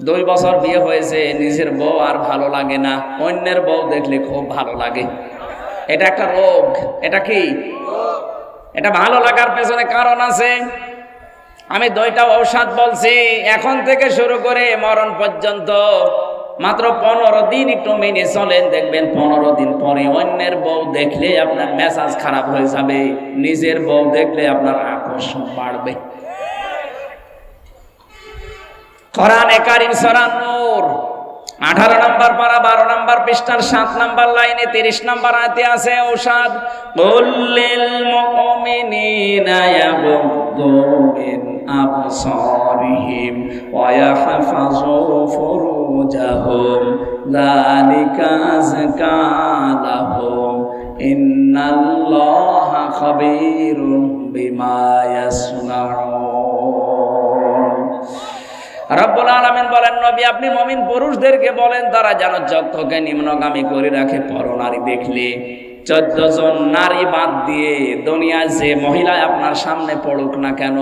2 বছর বিয়ে হয়েছে, নিজের বউ আর ভালো লাগে না, অন্যের বউ দেখলে খুব ভালো লাগে। এটা একটা রোগ। এটা কি? এটা ভালো লাগার পেছনে কারণ আছে। আমি 2টা ঔষধ বলছি, এখন থেকে শুরু করে মরণ পর্যন্ত মাত্র 15 দিন একটু মেনে চলেন, দেখবেন 15 দিন পরে অন্যের বউ দেখলে আপনার মেজাজ খারাপ হয়ে যাবে, নিজের বউ দেখলে আপনার আকর্ষণ বাড়বে। কোরআনে কারীম সূরা নূর 18 নম্বর পারা 12 নম্বর পৃষ্ঠার 7 নম্বর লাইনে 30 নম্বর আয়াতে আছে ঔষধ, কুল্লিল মুমিনিনা ইয়াগুদ্দু মিন আবসারিহিম ওয়া ইয়াহফাযু ফুরুজাহুম যালিকা আযকা লাহুম ইন্নাল্লাহা খাবীরুম বিমা ইয়াসনাউন। রব্বুল আলামিন বলেন, নবী আপনি মুমিন পুরুষদেরকে বলেন তারা যেন চক্ষুকে নিম্নগামী করে রাখে পরনারী দেখলে। 14 জন নারী বাদ দিয়ে দুনিয়ায় যে মহিলা আপনার সামনে পড়ুক না কেন,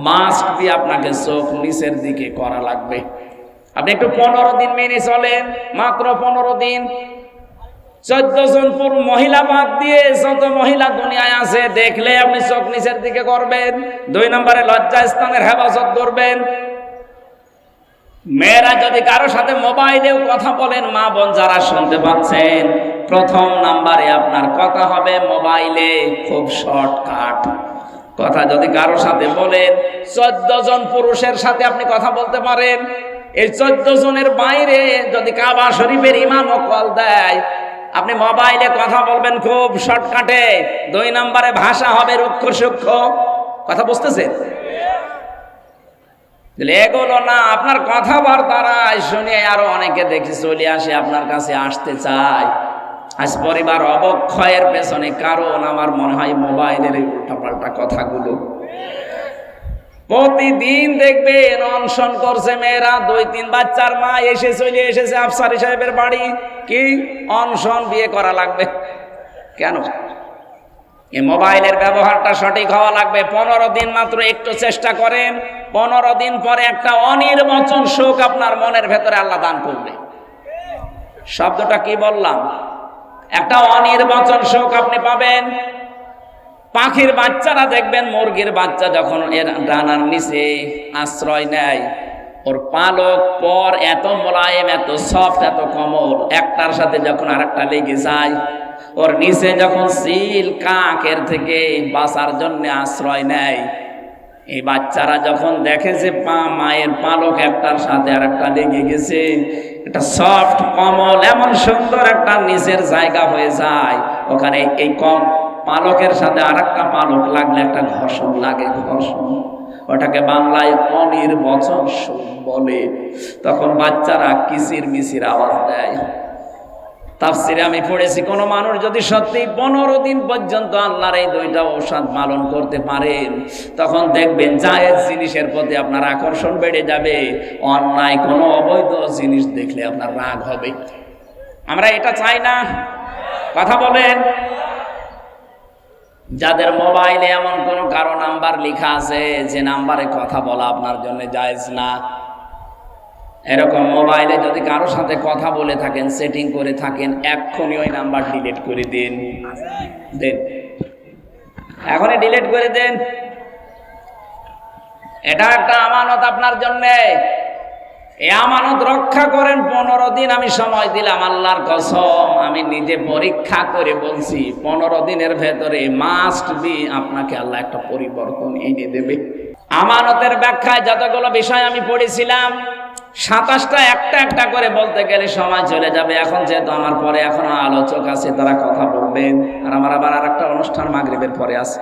মাস্ট বি আপনাকে চোখ নিচের দিকে করা লাগবে। আপনি একটু 15 দিন মেনে চলেন, মাত্র 15 দিন। 14 জন পুরুষ মহিলা বাদ দিয়ে যত মহিলা দুনিয়ায় আছে দেখলে আপনি চোখ নিচের দিকে করবেন। 2 নম্বরে লজ্জা স্থানের হেফাজত করবেন। মেয়েরা যদি কারোর সাথে মোবাইলেও কথা বলেন, মা বোন যারা শুনতে পাচ্ছেন, প্রথম নাম্বারে আপনার কথা হবে মোবাইলে, খুব শর্টকাট কথা। যদি কারো সাথে বলেন, 14 জন পুরুষের সাথে আপনি কথা বলতে পারেন, এই 14 জনের বাইরে যদি কাবা শরীফের ইমামও কল দেয়, আপনি মোবাইলে কথা বলবেন খুব শর্টকাটে। 2 নম্বরে ভাষা হবে রুক্ষ সূক্ষ্ম। কথা বুঝতেছেন? এগুলো না, আপনার কথাবার্তারা শুনে আরো অনেকে দেখি চলে আসে, আপনার কাছে আসতে চায়। আজ পরিবার অবক্ষয়ের পেছনে কারণ আমার মনে হয় মোবাইলের এই উল্টাপাল্টা কথাগুলো। প্রতিদিন দেখবেন অনশন করছে মেয়েরা, 2-3 বাচ্চার মা চলে এসেছে আফসারি সাহেবের বাড়ি। কি অনশন? বিয়ে করা লাগবে। কেন? এই মোবাইলের ব্যবহারটা সঠিক হওয়া লাগবে। 15 দিন মাত্র একটু চেষ্টা করেন, 15 দিন পরে একটা অনির্বচন সুখ আপনার মনের ভেতরে আল্লাহ দান করবে। শব্দটা কি বললাম? একটা অনির্বচন সুখ আপনি পাবেন। পাখির বাচ্চারা দেখবেন, মুরগির বাচ্চা যখন এর ডানার নিচে আশ্রয় নেয়, ওর পালক পর এত মোলায়েম, এত সফট, এত কোমল, একটার সাথে যখন আরেকটা লেগে যায়, ওর নিচে যখন সিল কাকের থেকে বাঁচার জন্য আশ্রয় নেয়, এই বাচ্চারা যখন দেখে যে মায়ের পালক একটার সাথে আরেকটা লেগে গেছে, এটা সফট কোমল, এমন সুন্দর একটা নিচের জায়গা হয়ে যায়, ওখানে এই কম পালকের সাথে আরেকটা পালক লাগলে একটা ঘর্ষণ লাগে, ঘর্ষণ। ওটাকে বাংলায় অনির্বচন সুখ বলে। তখন বাচ্চারা কিচির মিচির আওয়াজ দেয়। তাফসিরে আমি পড়েছি, কোন মানুষ যদি সত্যি 15 দিন পর্যন্ত আল্লাহর এই 2টা ঔষধ পালন করতে পারেন, তখন দেখবেন জায়েজ জিনিসের প্রতি আপনার আকর্ষণ বেড়ে যাবে, অন্যায় কোনো অবৈধ জিনিস দেখলে আপনার রাগ হবে। আমরা এটা চাই না? কথা বলেন। যাদের মোবাইলে এমন কোন কারো নাম্বার লেখা আছে যে নাম্বারে কথা বলা আপনার জন্য জায়েজ না, এরকম মোবাইলে যদি কারো সাথে কথা বলে থাকেন, সেটিং করে থাকেন, এক্ষুনি ওই নাম্বার ডিলিট করে দেন। এখনই ডিলিট করে দেন। এটা একটা আমানত আপনার জন্য। এই আমানত রক্ষা করেন। 15 দিন আমি সময় দিলাম, আল্লাহর কসম আমি নিজে পরীক্ষা করে বলছি, 15 দিনের ভেতরে মাস্ট বি আপনাকে আল্লাহ একটা পরিবর্তন এনে দেবে। আমানতের ব্যাখ্যায় যতগুলো বিষয় আমি পড়েছিলাম, 27টা একটা একটা করে বলতে গেলে সময় চলে যাবে। এখন যেহেতু আমার পরে এখনো আলোচক আছে, তারা কথা বলবেন, আর আমার আবার আরেকটা অনুষ্ঠান মাগরিবের পরে আছে।